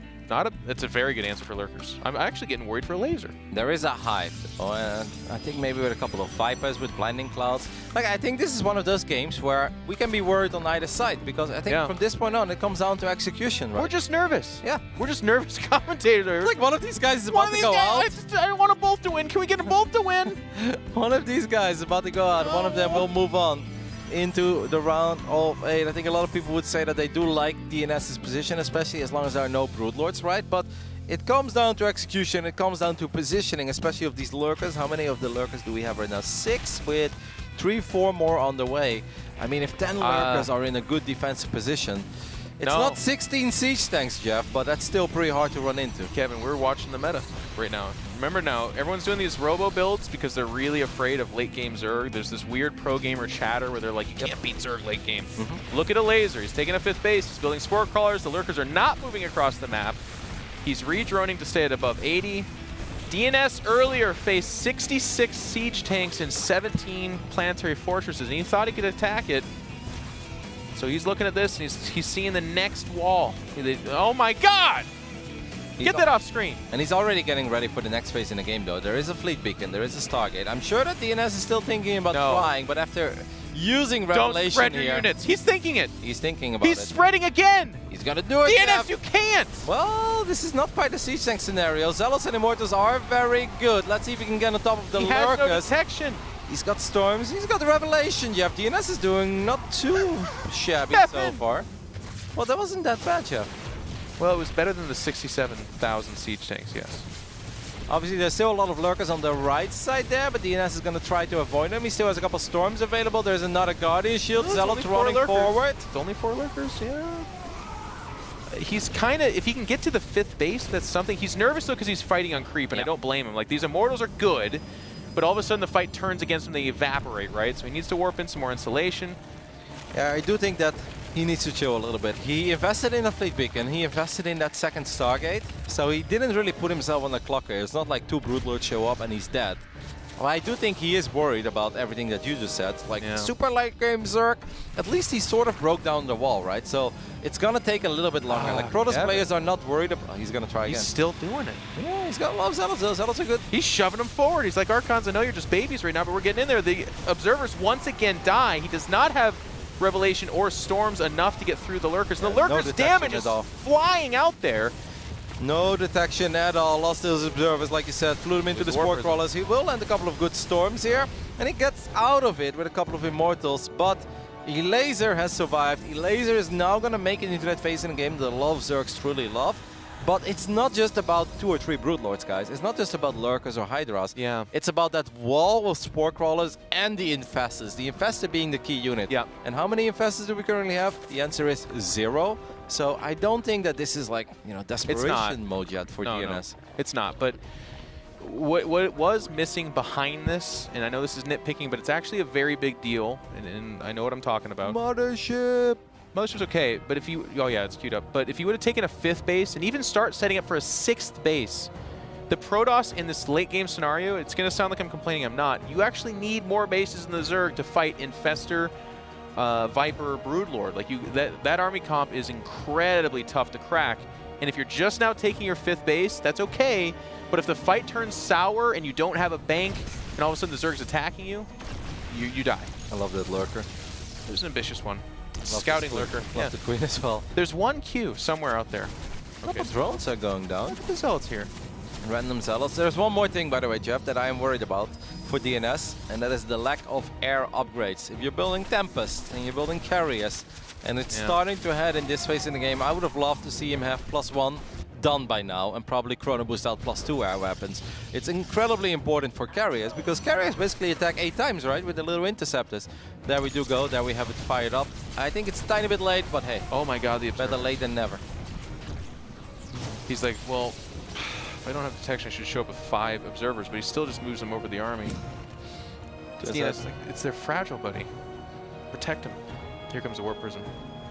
it's a very good answer for Lurkers. I'm actually getting worried for Elazer. There is a Hive, and I think maybe with a couple of Vipers with Blinding Clouds. Like, I think this is one of those games where we can be worried on either side, because I think from this point on it comes down to execution, right? We're just nervous. Yeah. We're just nervous commentators. Like, one of these guys is about to go out. I want them both to win. Can we get them both to win? One of these guys is about to go out. One of them will move on into the round of 8. I think a lot of people would say that they do like DNS's position, especially as long as there are no Broodlords, right? But it comes down to execution, it comes down to positioning, especially of these Lurkers. How many of the Lurkers do we have right now? 6 with 3-4 more on the way. I mean, if 10 Lurkers are in a good defensive position, it's not 16 siege tanks, Jeff, but that's still pretty hard to run into. Kevin, we're watching the meta right now. Remember now, everyone's doing these robo builds because they're really afraid of late game Zerg. There's this weird pro gamer chatter where they're like, you can't beat Zerg late game. Look at Elazer. He's taking a 5th base. He's building spore crawlers. The Lurkers are not moving across the map. He's redroning to stay at above 80. DNS earlier faced 66 siege tanks and 17 planetary fortresses, and he thought he could attack it. So he's looking at this, and he's seeing the next wall. Oh my God! Get that off screen. And he's already getting ready for the next phase in the game, though. There is a fleet beacon, there is a Stargate. I'm sure that DNS is still thinking about flying, but after using Revelation Don't spread your here, units. He's thinking it. He's thinking about it. He's spreading again. He's gonna do it. DNS, you can't. Well, this is not quite a siege tank scenario. Zealots and Immortals are very good. Let's see if he can get on top of the Lurkers. Has no detection. He's got Storms. He's got the Revelation, Jeff. DNS is doing not too shabby so far. Well, that wasn't that bad, Jeff. Well, it was better than the 67,000 siege tanks, yes. Obviously, there's still a lot of Lurkers on the right side there, but DNS is going to try to avoid them. He still has a couple Storms available. There's another Guardian Shield. Zealots running forward. It's only 4 Lurkers, yeah. He's kind of, if he can get to the 5th base, that's something. He's nervous, though, because he's fighting on creep, and I don't blame him. Like, these Immortals are good, but all of a sudden the fight turns against him, they evaporate, right? So he needs to warp in some more insulation. Yeah, I do think that he needs to chill a little bit. He invested in a fleet beacon, he invested in that 2nd Stargate, so he didn't really put himself on the clock here. It's not like 2 Broodlords show up and he's dead. Well, I do think he is worried about everything that you just said. Like, super late game Zerg, at least he sort of broke down the wall, right? So it's gonna take a little bit longer. Like, Protoss players are not worried about... he's gonna try again. He's still doing it. Yeah, he's got a lot of Zealots. Zealots are good. He's shoving them forward. He's like, Archons, I know you're just babies right now, but we're getting in there. The Observers once again die. He does not have Revelation or Storms enough to get through the Lurkers. And the Lurkers' damage is flying out there. No detection at all. Lost his Observers, like you said. Flew them into the Spore Crawlers. He will land a couple of good Storms here. And he gets out of it with a couple of Immortals. But Elazer has survived. Elazer is now going to make it into that phase in the game that a lot of Zergs truly love. But it's not just about 2 or 3 Broodlords, guys. It's not just about Lurkers or Hydras. Yeah. It's about that wall of Spore Crawlers and the Infestors. The Infestor being the key unit. Yeah. And how many Infestors do we currently have? The answer is 0. So I don't think that this is like, you know, desperation mode yet for DNS. No, it's not. But what was missing behind this, and I know this is nitpicking, but it's actually a very big deal, and I know what I'm talking about. Mothership. Mothership's okay, but if you, oh yeah, it's queued up. But if you would have taken a 5th base and even start setting up for a 6th base, the Protoss in this late game scenario, it's going to sound like I'm complaining, I'm not. You actually need more bases in the Zerg to fight Infestor, Viper, Broodlord. Like that army comp is incredibly tough to crack. And if you're just now taking your 5th base, that's okay. But if the fight turns sour and you don't have a bank, and all of a sudden the Zerg's attacking you, you die. I love that Lurker. There's an ambitious one. Love Scouting the Lurker. Love the Queen as well. There's one queue somewhere out there. A couple drones are going down. Look at the Zealots here. Random Zealots. There's one more thing, by the way, Jeff, that I am worried about for DNS, and that is the lack of air upgrades. If you're building Tempest and you're building Carriers, and it's starting to head in this phase in the game, I would have loved to see him have +1 done by now, and probably Chrono Boost out +2 air weapons. It's incredibly important for Carriers, because Carriers basically attack 8 times, right, with the little interceptors. There we do go, there we have it fired up. I think it's a tiny bit late, but hey. Oh my god, the observer. Better late than never. He's like, well, if I don't have detection, I should show up with 5 observers, but he still just moves them over the army. It's their fragile, buddy. Protect him. Here comes the Warp Prism.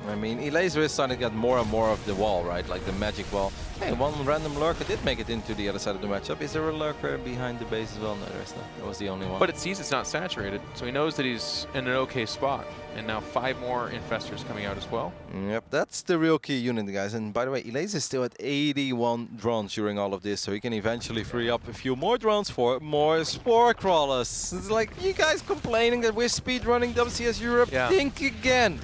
I mean, Elazer is starting to get more and more of the wall, right? Like the magic wall. Hey, one random Lurker did make it into the other side of the matchup. Is there a Lurker behind the base as well? No, there's not. That was the only one. But it sees it's not saturated, so he knows that he's in an okay spot. And now 5 more Infestors coming out as well. Yep, that's the real key unit, guys. And by the way, Elazer is still at 81 drones during all of this, so he can eventually free up a few more drones for more Spore Crawlers. It's like, you guys complaining that we're speedrunning WCS Europe? Yeah. Think again.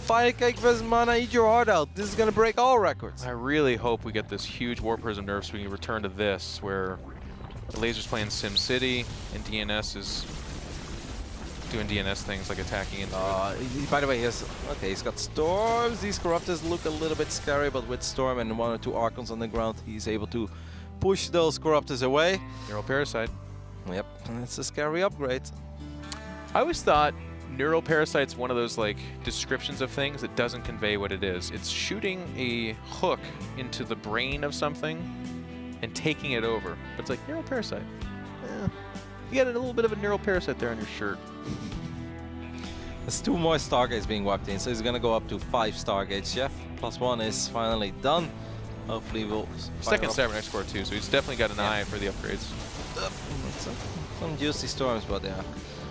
Firecake versus Mana, eat your heart out. This is going to break all records. I really hope we get this huge Warp Prism nerf so we can return to this, where Elazer's playing Sim City and DNS is doing DNS things like attacking into it. By the way, he's got Storms. These Corruptors look a little bit scary, but with Storm and 1 or 2 Archons on the ground, he's able to push those Corruptors away. Neural Parasite. Yep, and it's a scary upgrade. I always thought Neural Parasite's one of those like descriptions of things that doesn't convey what it is. It's shooting a hook into the brain of something and taking it over. But it's like, Neural Parasite. You got a little bit of a Neural Parasite there on your shirt. There's 2 more Stargates being wiped in, so he's going to go up to 5 Stargates. Jeff, +1 is finally done. Hopefully we'll... Second Cybernex core too, so he's definitely got an eye for the upgrades. Some juicy Storms, but yeah.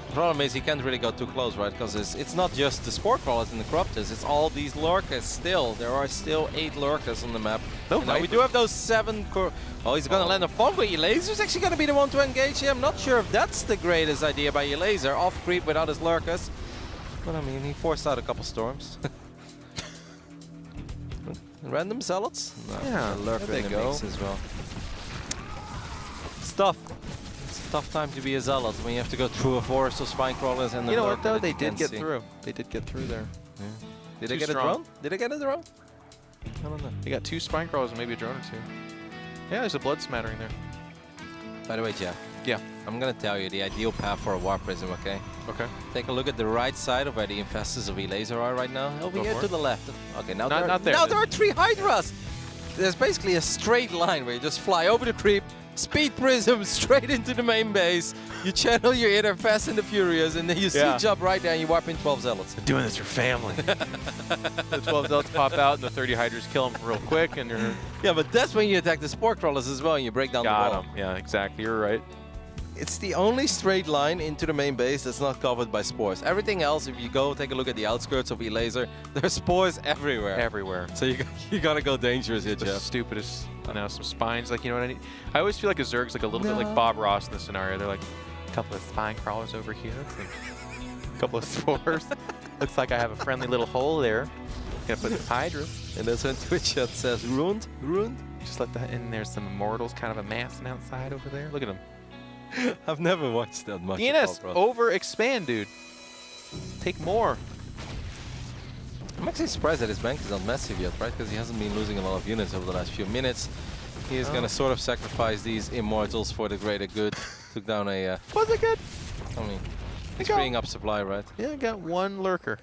The problem is he can't really go too close, right? Because it's not just the Spore Crawlers and the Corruptors, it's all these Lurkers still. There are still 8 Lurkers on the map. No, now we do have those 7 Oh, he's going to land a Fog, but Elazer's actually going to be the one to engage him. I'm not sure if that's the greatest idea by Elazer. Off creep without his Lurkers. But I mean, he forced out a couple Storms. Random Zealots? No, Yeah, Lurker there in they the go. mix as well. It's tough. Tough time to be a Zealot when you have to go through a forest of Spine Crawlers and You know what though? that They you did can't get see. through. They did get through there. Yeah. Did they Too get strong. a drone? Did they get a drone? I don't know. They got 2 Spine Crawlers and maybe a drone or 2. Yeah, there's a blood smattering there. By the way, Jeff. Yeah. I'm gonna tell you the ideal path for a Warp Prism, okay? Okay. Take a look at the right side of where the Infestors of Elazer are right now. Over Go here for to it. the left. Okay, now, Not there. now there are 3 Hydras! There's basically a straight line where you just fly over the creep, speed prism straight into the main base, you channel your inner Fast and the Furious, and then you siege up right there and you wipe in 12 Zealots. Doing this for family. The 12 Zealots pop out and the 30 Hydras kill them real quick and you're... Yeah, but that's when you attack the Spore Crawlers as well and you break down the wall. Got them. Yeah, exactly. You're right. It's the only straight line into the main base that's not covered by spores. Everything else, if you go take a look at the outskirts of Elazer, there's spores everywhere. Everywhere. So you gotta go dangerous here, The Jeff. stupidest, I know, some spines. Like, you know what I need? I always feel like a Zerg's like a little bit like Bob Ross in this scenario. They're like, a couple of spine crawlers over here. A couple of spores. Looks like I have a friendly little hole there. Gonna put some Hydras. And that's when Twitch chat says, ruined, ruined. Just let that in. There's some immortals kind of amassing outside over there. Look at them. I've never watched that much. DnS, over expand, dude. Take more. I'm actually surprised that his bank is not massive yet, right? Because he hasn't been losing a lot of units over the last few minutes. He is going to sort of sacrifice these immortals for the greater good. Took down a... Was it good? I mean, he's freeing up supply, right? Yeah, I got one lurker.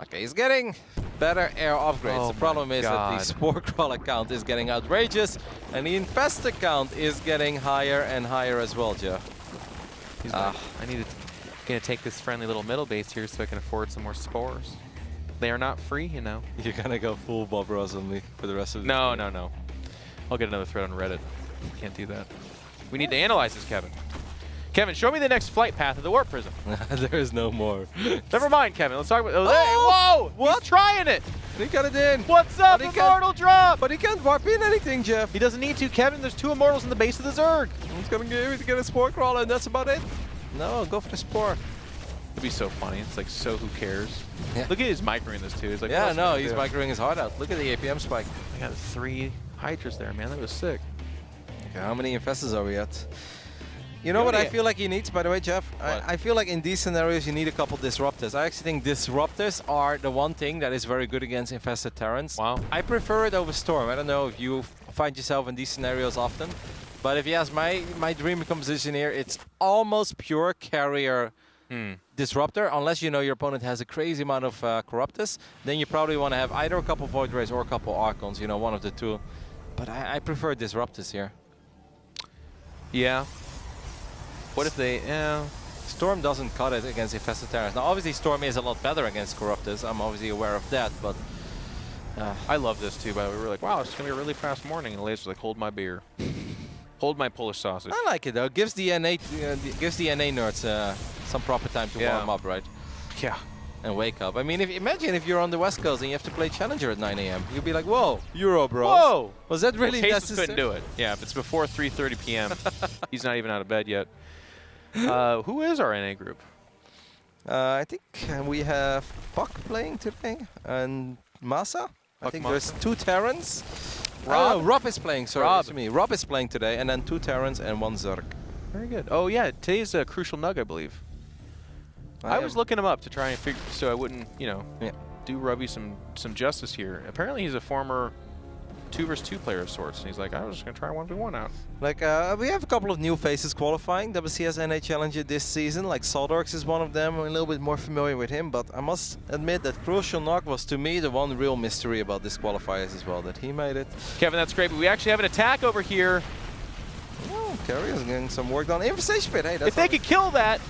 Okay, he's getting better air upgrades. Oh The problem my is that the Spore Crawler count is getting outrageous, and the Infestor count is getting higher and higher as well, Jeff. I gonna take this friendly little middle base here so I can afford some more spores. They are not free, you know. You're gonna go full Bob Ross on me for the rest of the No, no, no. I'll get another thread on Reddit. Can't do that. We need to analyze this, Kevin. Kevin, show me the next flight path of the Warp Prism. There is no more. Never mind, Kevin. Let's talk about... Oh, Oh! whoa! What? He's trying it! He got it in. What's up, But he can't- Immortal Drop? But he can't warp in anything, Jeff. He doesn't need to, Kevin. There's 2 Immortals in the base of the Zerg. He's gonna get a Spore Crawler, and that's about it. No, go for the Spore. It'd be so funny. It's like, so who cares? Yeah. Look at his microing this too. He's like, Yeah, what no, else he's can I do? microing his heart out. Look at the APM spike. I got 3 Hydras there, man. That was sick. Okay, how many Infestors are we at? You know what I feel like he needs, by the way, Jeff? I feel like in these scenarios you need a couple Disruptors. I actually think Disruptors are the one thing that is very good against Infested Terrans. Wow. I prefer it over Storm. I don't know if you find yourself in these scenarios often, but if you ask my dream composition here, it's almost pure carrier Disruptor, unless you know your opponent has a crazy amount of Corruptors. Then you probably want to have either a couple Void Rays or a couple Archons, you know, one of the two. But I prefer Disruptors here. Yeah. What if they... Storm doesn't cut it against Infested Terrans. Now, obviously, Storm is a lot better against Corruptors. I'm obviously aware of that, but... I love this too, but we were like, wow, it's going to be a really fast morning. And Elazer was like, hold my beer. Hold my Polish sausage. I like it, though. Gives the NA nerds some proper time to warm up, right? Yeah. And wake up. I mean, imagine if you're on the West Coast and you have to play Challenger at 9 AM. You'd be like, whoa, Euro, bro. Whoa! Was that really Tasteless necessary? couldn't do it. Yeah, if it's before 3:30 p.m., he's not even out of bed yet. Who is our NA group? I think we have Puck playing today and Masa. I think there's 2 Terrans. Rob is playing, sorry. Rob is playing today, and then 2 Terrans and 1 Zerg. Very good. Oh, yeah, today's a Crucial Nug, I believe. I was looking him up to try and figure, so I wouldn't, you know, do Rubby some justice here. Apparently, he's a former 2 vs 2 player of sorts, and he's like, I was just gonna try 1v1 out. Like, we have a couple of new faces qualifying WCS NA Challenger this season. Like, Soldorx is one of them. I'm a little bit more familiar with him, but I must admit that Crucial Knock was, to me, the one real mystery about this qualifiers as well, that he made it. Kevin, that's great, but we actually have an attack over here. Oh, Carrier's getting some work done. Infestation Pit, hey, that's If they could kill that,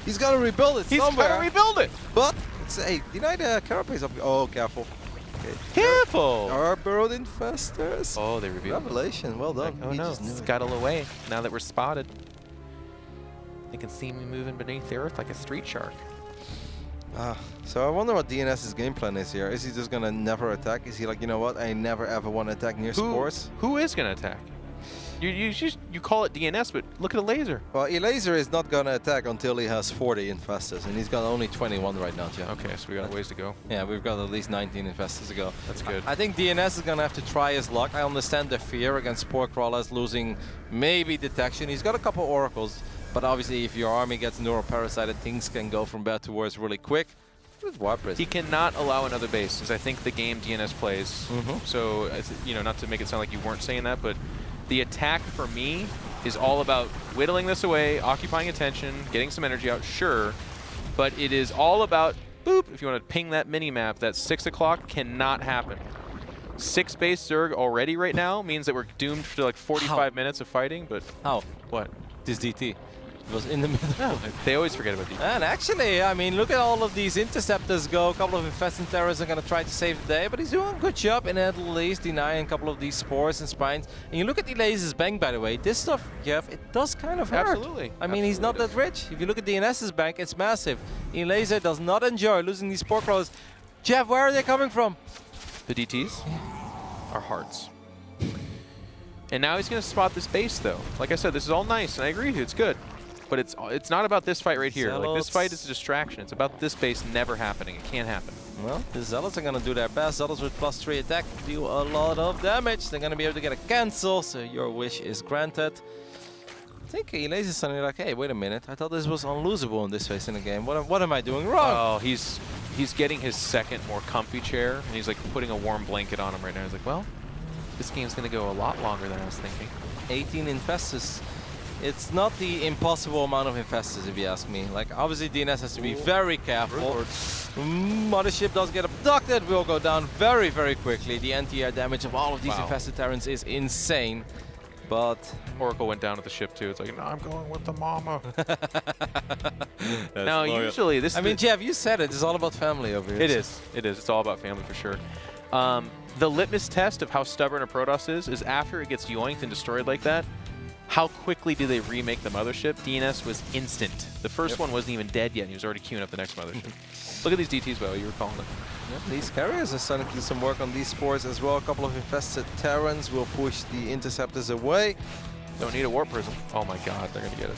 he's got to rebuild it he's somewhere. got to rebuild it. But, hey, deny the carapace up. Oh, careful. Okay. Careful. Our burrowed infestors. Oh, they revealed. Revelation, well done. Like, oh He no, just knew it. scuttle away now that we're spotted. They can see me moving beneath the earth like a street shark. So I wonder what DnS's game plan is here. Is he just gonna never attack? Is he like, you know what, I never ever want to attack near spores? Who is going to attack? You call it DnS, but look at Elazer. Well, Elazer is not gonna attack until he has 40 infestors, and he's got only 21 right now, Jeff. Okay, so we got a ways to go. Yeah, we've got at least 19 infestors to go. That's good. I think DnS is gonna have to try his luck. I understand the fear against Spore Crawlers losing maybe detection. He's got a couple oracles, but obviously if your army gets neuroparasited, things can go from bad to worse really quick. He cannot allow another base, because I think the game DnS plays. So, you know, not to make it sound like you weren't saying that, but the attack for me is all about whittling this away, occupying attention, getting some energy out, sure. But it is all about, boop, if you want to ping that mini-map, that 6 o'clock cannot happen. 6 base Zerg already right now means that we're doomed to like 45 minutes of fighting, but... How? What? This DT. It was in the middle. No, they always forget about DT. And actually, I mean, look at all of these interceptors go. A couple of infested terrorists are going to try to save the day, but he's doing a good job in at least denying a couple of these spores and spines. And you look at Elazer's bank, by the way. This stuff, Jeff, it does kind of hurt. Absolutely. I mean, he's not that rich. If you look at DNS's bank, it's massive. Elazer does not enjoy losing these spore crawlers. Jeff, where are they coming from? The DTs? Our hearts. And now he's going to spot this base, though. Like I said, this is all nice, and I agree with you, it's good. But it's not about this fight right here. Zealots. Like, this fight is a distraction. It's about this base never happening. It can't happen. Well, the Zealots are going to do their best. Zealots with +3 attack deal a lot of damage. They're going to be able to get a cancel, so your wish is granted. I think Elazer is suddenly like, hey, wait a minute. I thought this was unlosable in this phase in the game. What am I doing wrong? Oh, he's he's getting his second, more comfy chair, and he's like putting a warm blanket on him right now. He's like, well, this game's going to go a lot longer than I was thinking. 18 infestus. It's not the impossible amount of infestus, if you ask me. Like, obviously, DnS has to be very careful. Mothership does get abducted, will go down very, very quickly. The anti-air damage of all of these infested Terrans is insane. But Oracle went down with the ship too. It's like, no, I'm going with the mama. Now, usually this. I mean, Jeff, you said it. It's all about family over here. It is. It is. It's all about family for sure. The litmus test of how stubborn a Protoss is after it gets yoinked and destroyed like that. How quickly do they remake the mothership? DnS was instant. The first one wasn't even dead yet, and he was already queuing up the next mothership. Look at these DTs, Bo, you were calling them. Yep, these carriers are starting to do some work on these spores as well. A couple of infested Terrans will push the interceptors away. Don't need a warp prism. Oh my god, they're gonna get it.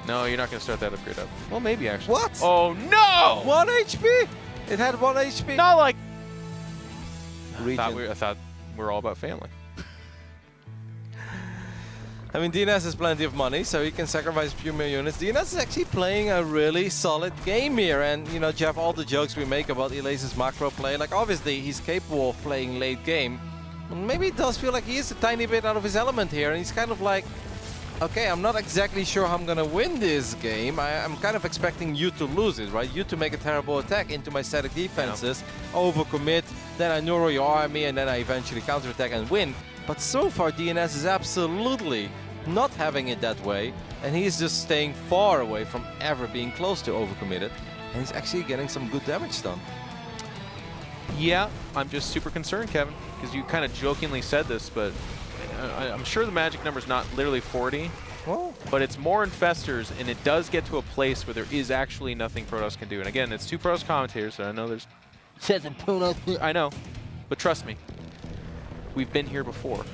No, you're not gonna start that upgrade up. Well, maybe actually. What? Oh no! 1 HP! It had 1 HP. Not like. Region. I thought we were all about family. I mean, DnS has plenty of money, so he can sacrifice a few more units. DnS is actually playing a really solid game here. And, you know, Jeff, all the jokes we make about Elazer's macro play, like, obviously, he's capable of playing late game. Maybe it does feel like he is a tiny bit out of his element here. And he's kind of like, okay, I'm not exactly sure how I'm going to win this game. I'm kind of expecting you to lose it, right? You to make a terrible attack into my static defenses, overcommit, then I neuro your army, and then I eventually counterattack and win. But so far, DnS is absolutely not having it that way, and he's just staying far away from ever being close to overcommitted, and he's actually getting some good damage done. Yeah, I'm just super concerned, Kevin, because you kind of jokingly said this, but I'm sure the magic number is not literally 40, Well, but it's more infestors, and it does get to a place where there is actually nothing Protoss can do. And again, it's 2 Protoss commentators, so I know there's 7 Protoss. I know, but trust me, we've been here before.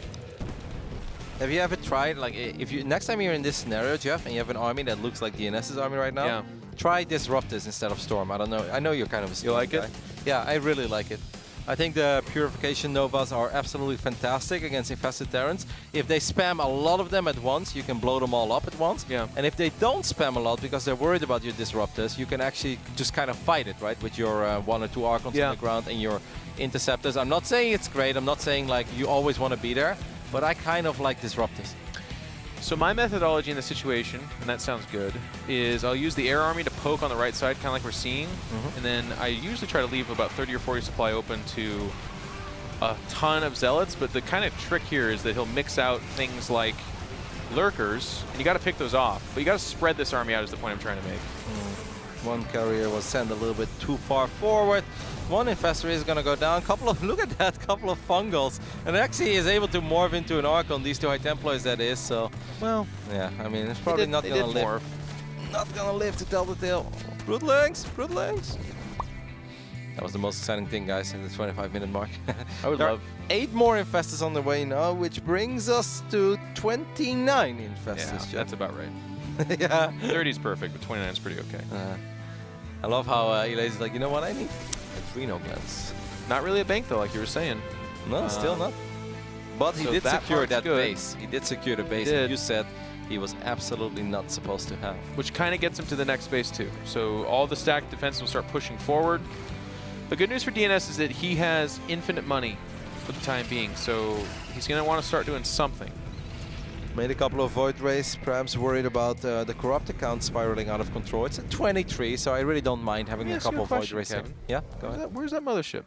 have you ever tried, like, if you next time you're in this scenario, Jeff, and you have an army that looks like DNS's army right now, Yeah. try Disruptors instead of Storm. I don't know. I know you're kind of a Storm like it? guy. Yeah, I really like it. I think the Purification Novas are absolutely fantastic against infested Terrans. If they spam a lot of them at once, you can blow them all up at once. Yeah. And if they don't spam a lot because they're worried about your Disruptors, you can actually just kind of fight it, right? With your 1 or 2 Archons on the ground and your Interceptors. I'm not saying it's great. I'm not saying like you always want to be there, but I kind of like Disruptors. So my methodology in this situation, and that sounds good, is I'll use the air army to poke on the right side, kind of like we're seeing, and then I usually try to leave about 30 or 40 supply open to a ton of zealots, but the kind of trick here is that he'll mix out things like lurkers, and you got to pick those off, but you got to spread this army out is the point I'm trying to make. One carrier was sent a little bit too far forward. One infestor is going to go down. Look at that, couple of fungals. And actually is able to morph into an Archon, these 2 High Templars that is, so. Well, yeah, I mean, it's probably not going to live. Not going to live to tell the tale. Broodlings, Broodlings. That was the most exciting thing, guys, at the 25-minute mark. I would love 8 more infestors on the way now, which brings us to 29 infestors. Yeah, that's about right. Yeah. 30 is perfect, but 29 is pretty okay. I love how Elazer like, you know what I need? Adrenal glands. Not really a bank, though, like you were saying. No, still not. But he so did that secure part's that good. base. He did secure the base that you said he was absolutely not supposed to have. Which kind of gets him to the next base, too. So all the stacked defenses will start pushing forward. The good news for DnS is that he has infinite money for the time being, so he's going to want to start doing something. Made a couple of Void Rays, perhaps worried about the corrupt account spiraling out of control. It's at 23, so I really don't mind having a couple of Void Rays. Yeah, go ahead. Where's that mothership?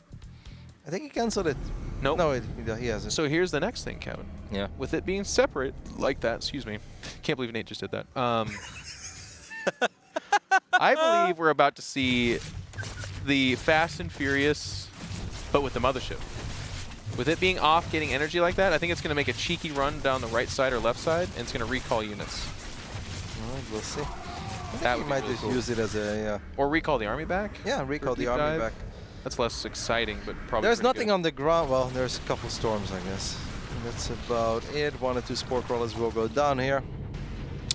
I think he cancelled it. Nope. No, he hasn't. So here's the next thing, Kevin. Yeah. With it being separate like that, excuse me. Can't believe Nate just did that. I believe we're about to see the Fast and Furious, but with the mothership. With it being off, getting energy like that, I think it's going to make a cheeky run down the right side or left side, and it's going to recall units. All right, we'll see. That we would be might really just cool. use it as a Or recall the army back. yeah, recall the deep army dive. back. That's less exciting, but probably. There's pretty nothing good. on the ground. Well, there's a couple storms, I guess. That's about it. 1 or 2 spore crawlers will go down here.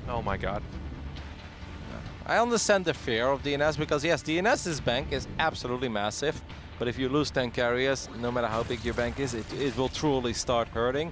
Oh my God. I understand the fear of DNS because yes, DNS's bank is absolutely massive. But if you lose 10 carriers, no matter how big your bank is, it will truly start hurting.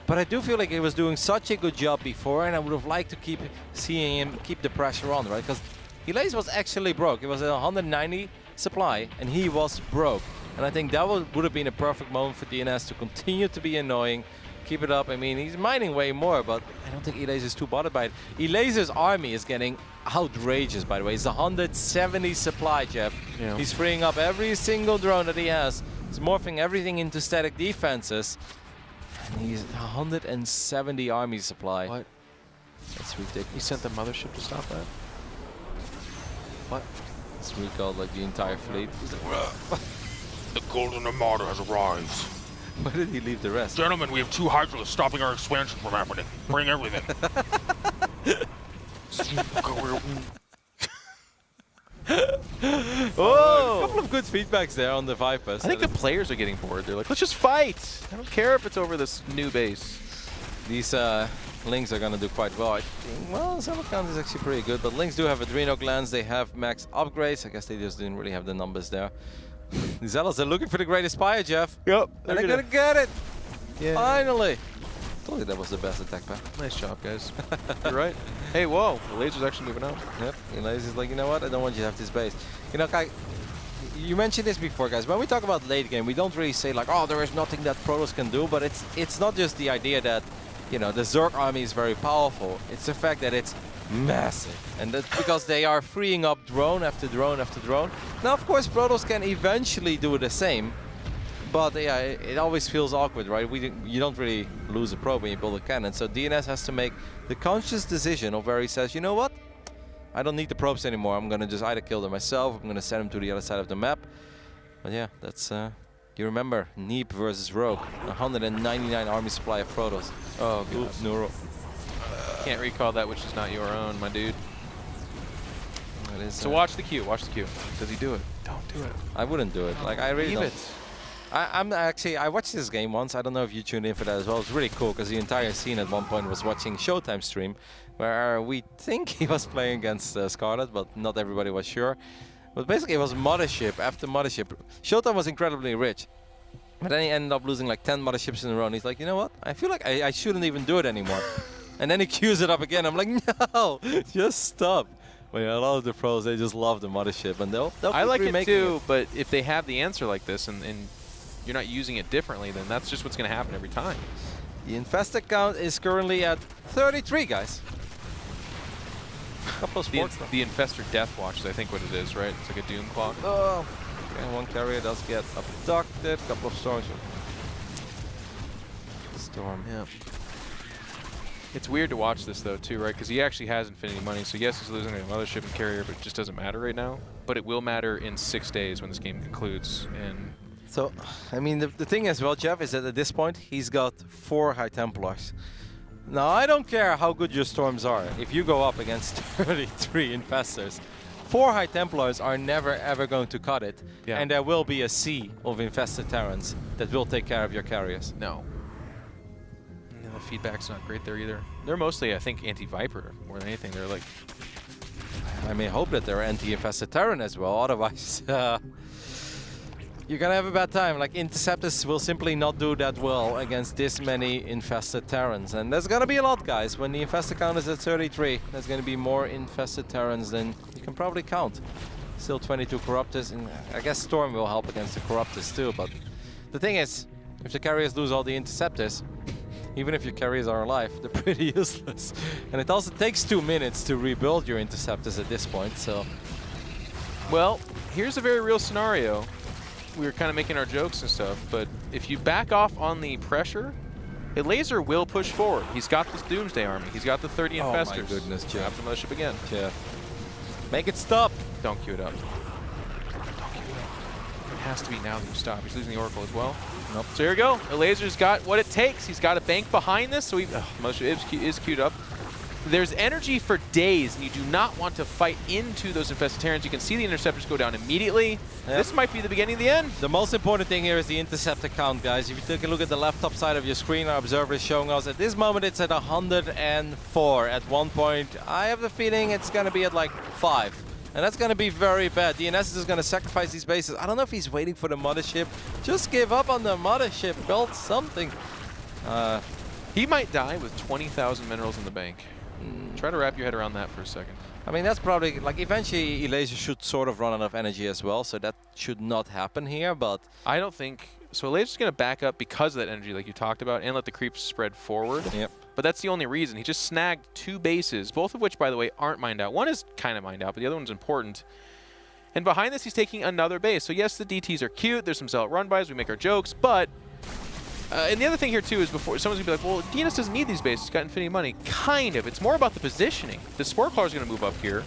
But I do feel like he was doing such a good job before, and I would have liked to keep seeing him keep the pressure on, right? Because Elazer was actually broke. It was a 190 supply, and he was broke. And I think that would have been a perfect moment for DnS to continue to be annoying. Keep it up. I mean, he's mining way more, but I don't think Elazer is too bothered by it. Elazer's army is getting outrageous, by the way. It's 170 supply, Jeff. Yeah. He's freeing up every single drone that he has. He's morphing everything into static defenses. And he's 170 army supply. What? That's ridiculous. He sent the mothership to stop that? What? It's recalled like the entire fleet. He's like, The Golden Armada has arrived. where did he leave the rest? Gentlemen, we have 2 Hydralisks stopping our expansion from happening. Bring everything. Oh! A couple of good feedbacks there on the Vipers. I think the players are getting bored. They're like, let's just fight. I don't care if it's over this new base. These Lings are going to do quite well. I think, well, Zealotcount is actually pretty good, but Lings do have Adreno glands. They have max upgrades. I guess they just didn't really have the numbers there. The Zealots are looking for the greatest spire, Jeff. Yep. And they're going to get it. Yeah. Finally. Told you that was the best attack pack. Nice job, guys. You're right. Hey, whoa. The laser's actually moving out. Yep. Elazer is like, you know what? I don't want you to have this base. You know, Kai, you mentioned this before, guys. When we talk about late game, we don't really say like, oh, there is nothing that Protoss can do. But it's not just the idea that, you know, the Zerg army is very powerful. It's the fact that it's massive. And that's because they are freeing up drone after drone after drone. Now, of course, Protoss can eventually do the same. But yeah, it always feels awkward, right? You don't really lose a probe when you build a cannon. So DnS has to make the conscious decision of where he says, you know what? I don't need the probes anymore. I'm going to just either kill them myself, I'm going to send them to the other side of the map. But yeah, that's... you remember, Neep versus Rogue. 199 army supply of Protoss. Oh, God. Oops, Neuro. Can't recall that which is not your own, my dude. That is, So watch the Q. Watch the Q. Does he do it? Don't do it. I wouldn't do it. Like, I really Leave don't. it. I watched this game once. I don't know if you tuned in for that as well. It was really cool because the entire scene at one point was watching Showtime stream, where we think he was playing against Scarlet, but not everybody was sure. But basically, it was mothership after mothership. Showtime was incredibly rich, but then he ended up losing like 10 motherships in a row. And he's like, you know what? I feel like I shouldn't even do it anymore. And then he queues it up again. I'm like, no, just stop. But yeah, a lot of the pros, they just love the mothership, and they'll I keep like it remaking too, but if they have the answer like this and you're not using it differently, then that's just what's going to happen every time. The infested count is currently at 33, guys. Couple of sports. The Infestor Death Watch is, I think, what it is, right? It's like a Doom Clock. Oh, okay, one carrier does get abducted. Couple of storms. Storm. Yeah. It's weird to watch this, though, too, right? Because he actually has infinity money. So, yes, he's losing a mothership and carrier, but it just doesn't matter right now. But it will matter in 6 days when this game concludes. And So, I mean, the thing as well, Jeff, is that at this point, he's got 4 High Templars. Now, I don't care how good your storms are. If you go up against 33 infestors, 4 High Templars are never, ever going to cut it. Yeah. And there will be a sea of infested Terrans that will take care of your carriers. no. The feedback's not great there either. They're mostly, I think, anti-Viper more than anything. They're like... I mean, hope that they're anti-infested Terran as well. Otherwise, you're gonna have a bad time. Like, Interceptors will simply not do that well against this many infested Terrans. And there's gonna be a lot, guys. When the infested count is at 33, there's gonna be more infested Terrans than you can probably count. Still 22 Corruptors, and I guess Storm will help against the Corruptors too. But the thing is, if the carriers lose all the Interceptors, even if your carriers are alive, they're pretty useless. And it also takes 2 minutes to rebuild your Interceptors at this point, so... Well, here's a very real scenario. We were kind of making our jokes and stuff, but if you back off on the pressure, Elazer will push forward. He's got this Doomsday army. He's got the 30 Oh my infestors. goodness, Jeff. Grab the mothership again. Jeff. Make it stop! Don't queue it up. Don't queue it up. It has to be now that you stop. He's losing the Oracle as well. Nope. So here we go. Elazer's got what it takes. He's got a bank behind this, so mothership is queued up. There's energy for days, and you do not want to fight into those infested Terrans. You can see the Interceptors go down immediately. Yep. This might be the beginning of the end. The most important thing here is the Interceptor count, guys. If you take a look at the left top side of your screen, our observer is showing us at this moment it's at 104. At one point, I have the feeling it's going to be at like 5. And that's going to be very bad. DnS is just going to sacrifice these bases. I don't know if he's waiting for the mothership. Just give up on the mothership. Build something. He might die with 20,000 minerals in the bank. Try to wrap your head around that for a second. I mean, that's probably, like, eventually Elazer should sort of run out of energy as well, so that should not happen here, but... I don't think... So Elazer's going to back up because of that energy like you talked about and let the creeps spread forward. Yep. But that's the only reason. He just snagged 2 bases, both of which, by the way, aren't mined out. One is kind of mined out, but the other one's important. And behind this, he's taking another base. So yes, the DTs are cute. There's some zealot run-bys. We make our jokes, but... and the other thing here, too, is before someone's going to be like, well, DnS doesn't need these bases. It's got infinity money. Kind of. It's more about the positioning. The Spore Crawler's going to move up here.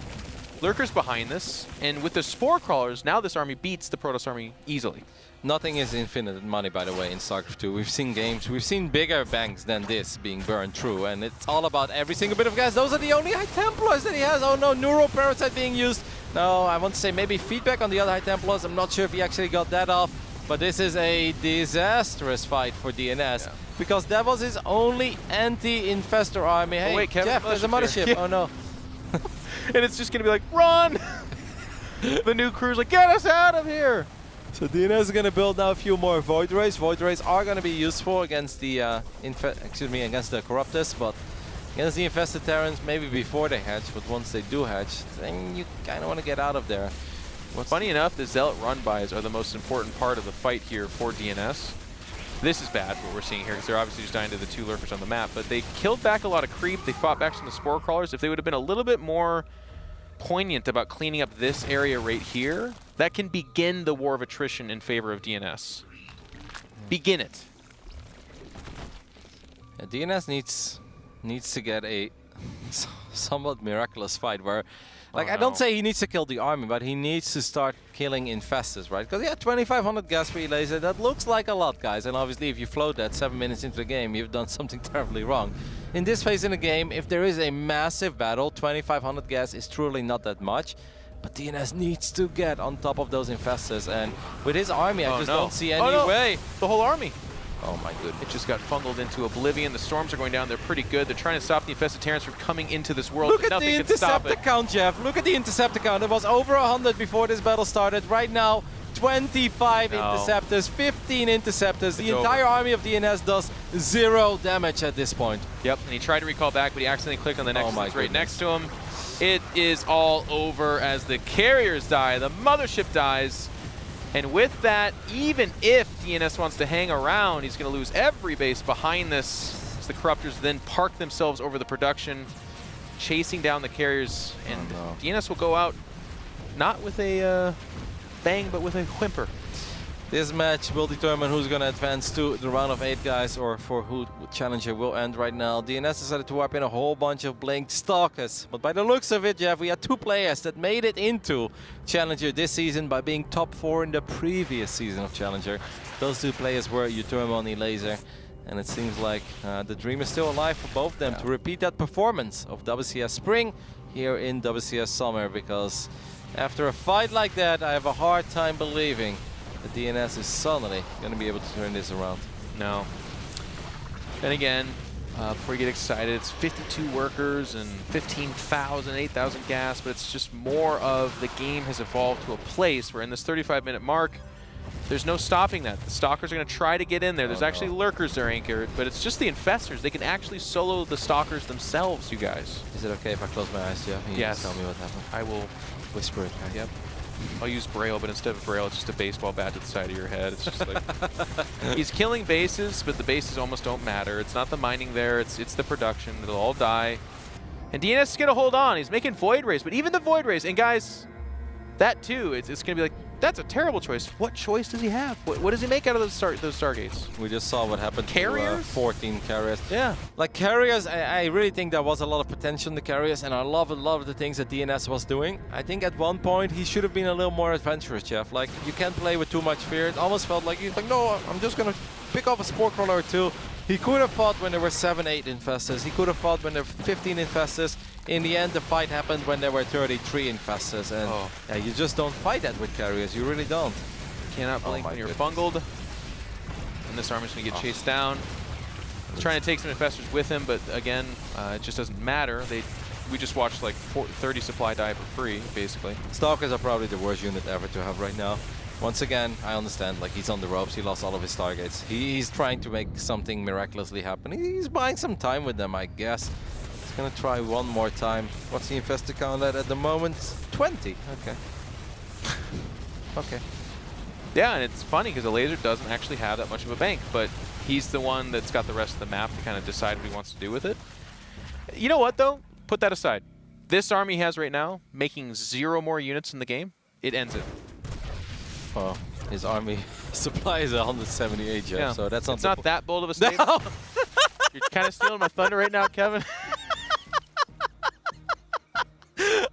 Lurker's behind this. And with the Spore Crawlers, now this army beats the Protoss army easily. Nothing is infinite money, by the way, in StarCraft 2. We've seen games, we've seen bigger banks than this being burned through, and it's all about every single bit of gas. Those are the only High Templars that he has. Oh no, Neural Parasite being used. No, I want to say maybe feedback on the other High Templars. I'm not sure if he actually got that off, but this is a disastrous fight for DnS, because that was his only anti-infestor army. Hey, wait, Kevin, Jeff, there's a mothership. Yeah. Oh no. And it's just going to be like, run! The new crew's like, get us out of here! So DnS is going to build now a few more Void Rays. Void Rays are going to be useful against the against the Corruptus, but against the infested Terrans, maybe before they hatch, but once they do hatch, then you kind of want to get out of there. Funny enough, the Zealot run-bys are the most important part of the fight here for DnS. This is bad, what we're seeing here, because they're obviously just dying to the 2 Lurkers on the map, but they killed back a lot of creep. They fought back some of the Spore Crawlers. If they would have been a little bit more poignant about cleaning up this area right here, that can begin the war of attrition in favor of DnS. Begin it. Yeah, DnS needs to get a somewhat miraculous fight where, like, I don't say he needs to kill the army, but he needs to start killing infestors, right? Because yeah, 2,500 gas per Elazer, that looks like a lot, guys. And obviously, if you float that 7 minutes into the game, you've done something terribly wrong. In this phase in the game, if there is a massive battle, 2,500 gas is truly not that much. But DnS needs to get on top of those infestors, and with his army, I just don't see any way. The whole army. Oh my goodness. It just got fungled into oblivion. The storms are going down. They're pretty good. They're trying to stop the infested Terrans from coming into this world. Look but at the nothing can stop interceptor it. count, Jeff. Look at the interceptor count. It was over 100 before this battle started. Right now, 25 interceptors, 15 interceptors. The entire army of DnS does 0 damage at this point. Yep, and he tried to recall back, but he accidentally clicked on the next that's right next to him. It is all over as the carriers die, the mothership dies. And with that, even if DnS wants to hang around, he's going to lose every base behind this as the Corruptors then park themselves over the production, chasing down the carriers. And DnS will go out not with a bang, but with a whimper. This match will determine who's going to advance to the round of 8, guys, or for who Challenger will end right now. DnS decided to wipe in a whole bunch of Blinked Stalkers. But by the looks of it, Jeff, we had 2 players that made it into Challenger this season by being top 4 in the previous season of Challenger. Those 2 players were Uturma and Elazer. And it seems like the dream is still alive for both of them to repeat that performance of WCS Spring here in WCS Summer. Because after a fight like that, I have a hard time believing the DnS is suddenly going to be able to turn this around. No. And again, before you get excited, it's 52 workers and 15,000, 8,000 gas, but it's just more of the game has evolved to a place where in this 35-minute mark, there's no stopping that. The Stalkers are going to try to get in there. There's actually Lurkers there anchored, but it's just the Infestors. They can actually solo the Stalkers themselves, you guys. Is it okay if I close my eyes, Jeff? Yes. Tell me what happened. I will Whisper it. Right? Yep. I'll use Braille, but instead of Braille, it's just a baseball bat to the side of your head. It's just like... He's killing bases, but the bases almost don't matter. It's not the mining there. It's the production. It'll all die. And DnS is going to hold on. He's making Void Rays, but even the Void Rays, and guys, that too, it's going to be like, that's a terrible choice. What choice does he have? What does he make out of those Stargates? We just saw what happened Carriers? to 14 carriers. Yeah. Like carriers, I really think there was a lot of potential in the carriers, and I love a lot of the things that DnS was doing. I think at one point he should have been a little more adventurous, Jeff. Like, you can't play with too much fear. It almost felt like he's like, no, I'm just going to pick off a Spore Crawler or 2. He could have fought when there were 7, 8 infestors. He could have fought when there were 15 infestors. In the end, the fight happened when there were 33 infestors. And yeah, you just don't fight that with carriers. You really don't. You cannot blink when you're bungled. And this army's going to get chased down. He's trying to take some infestors with him, but again, it just doesn't matter. We just watched like 30 supply die for free, basically. Stalkers are probably the worst unit ever to have right now. Once again, I understand, like, he's on the ropes, he lost all of his targets. He's trying to make something miraculously happen. He's buying some time with them, I guess. It's Gonna try one more time. What's the investor count at the moment? 20. Okay. Okay. Yeah, and it's funny because Elazer doesn't actually have that much of a bank, but he's the one that's got the rest of the map to kind of decide what he wants to do with it. You know what, though? Put that aside. This army he has right now, making 0 more units in the game, it ends it. Well, his army supply is 178, Jeff, Yeah. so that's not... It's not that bold of a statement. No! You're kind of stealing my thunder right now, Kevin.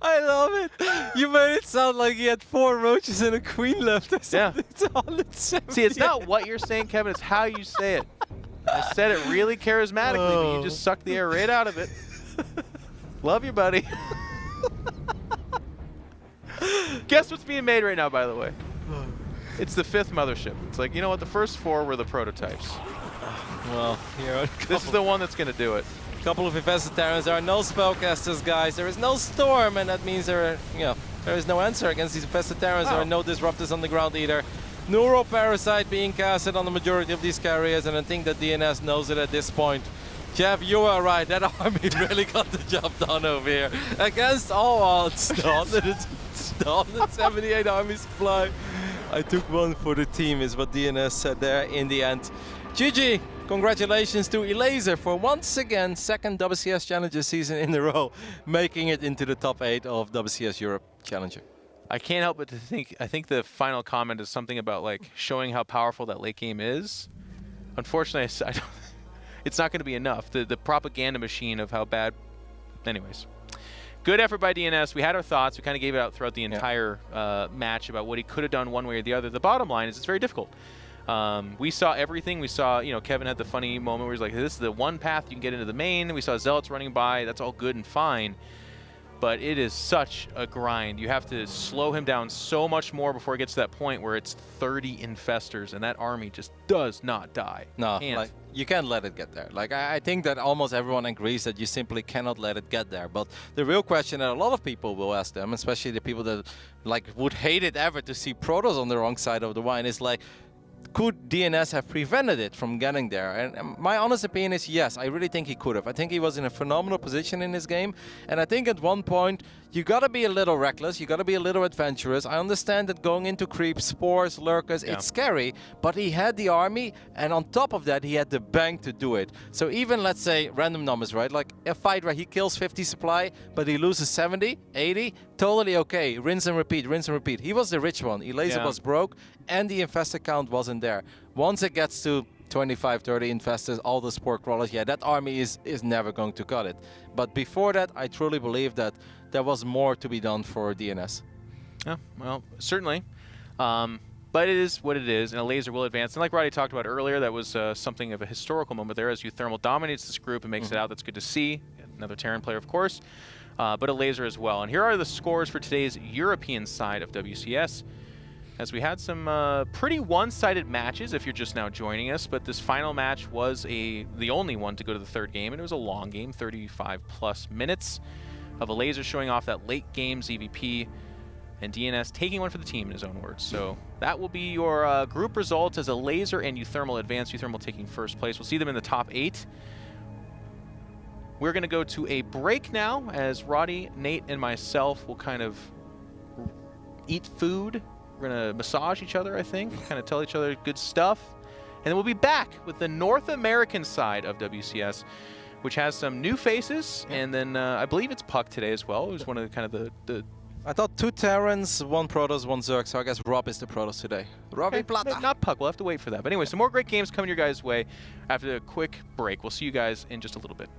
I love it. You made it sound like he had 4 roaches and a queen left. Yeah. It's 178. See, it's not what you're saying, Kevin, it's how you say it. I said it really charismatically, but you just sucked the air right out of it. Love you, buddy. Guess what's being made right now, by the way? It's the 5th mothership. It's like, you know what? The first 4 were the prototypes. Well, here This is the one that's going to do it. a couple of invested Terrans. There are no spellcasters, guys. There is no storm, and that means there is no answer against these invested Terrans. There are no disruptors on the ground either. Neural Parasite being casted on the majority of these carriers, and I think that DnS knows it at this point. Jeff, you are right. That army really got the job done over here. Against all odds, the 178 army supply. I took one for the team, is what DnS said there in the end. GG, congratulations to Elazer for once again, 2nd WCS Challenger season in a row, making it into the top 8 of WCS Europe Challenger. I can't help but to think, I think the final comment is something about like showing how powerful that late game is. Unfortunately, I don't, it's not going to be enough. The propaganda machine of how bad, anyways. Good effort by DnS. We had our thoughts. We kind of gave it out throughout the entire match about what he could have done one way or the other. The bottom line is it's very difficult. We saw everything. We saw, you know, Kevin had the funny moment where he's like, this is the one path you can get into the main. We saw Zealots running by. That's all good and fine. But it is such a grind. You have to slow him down so much more before it gets to that point where it's 30 infestors and that army just does not die. No, like, you can't let it get there. Like, I think that almost everyone agrees that you simply cannot let it get there. But the real question that a lot of people will ask them, especially the people that like would hate it ever to see Protoss on the wrong side of the wine, is like, could DnS have prevented it from getting there? And my honest opinion is yes, I really think he could have. I think he was in a phenomenal position in this game. And I think at one point, you gotta be a little reckless, you gotta be a little adventurous. I understand that going into creeps, spores, lurkers, it's scary, but he had the army, and on top of that, he had the bank to do it. So even, let's say, random numbers, right? Like a fight where he kills 50 supply, but he loses 70, 80, totally okay. Rinse and repeat, rinse and repeat. He was the rich one. Elazer was broke, and the infestor count wasn't there. Once it gets to 25, 30 infestors, all the spore crawlers, yeah, that army is never going to cut it. But before that, I truly believe that there was more to be done for DnS. Yeah, well, certainly. But it is what it is, and Elazer will advance. And like Roddy talked about earlier, that was something of a historical moment there as Thermal dominates this group and makes it out. That's good to see. Another Terran player, of course, but Elazer as well. And here are the scores for today's European side of WCS. As we had some pretty one-sided matches if you're just now joining us, but this final match was the only one to go to the 3rd game, and it was a long game, 35+ minutes of Elazer showing off that late game ZVP, and DnS taking one for the team in his own words. So that will be your group results as Elazer and Euthermal advance. Euthermal taking 1st place. We'll see them in the top 8. We're going to go to a break now as Roddy, Nate, and myself will kind of eat food. We're going to massage each other, I think, kind of tell each other good stuff. And then we'll be back with the North American side of WCS, which has some new faces. And then I believe it's Puck today as well. It was one of the kind of the I thought 2 Terrans, 1 Protoss, 1 Zerg, so I guess Rob is the Protoss today. Robbie Plata. Not Puck. We'll have to wait for that. But anyway, some more great games coming your guys' way after a quick break. We'll see you guys in just a little bit.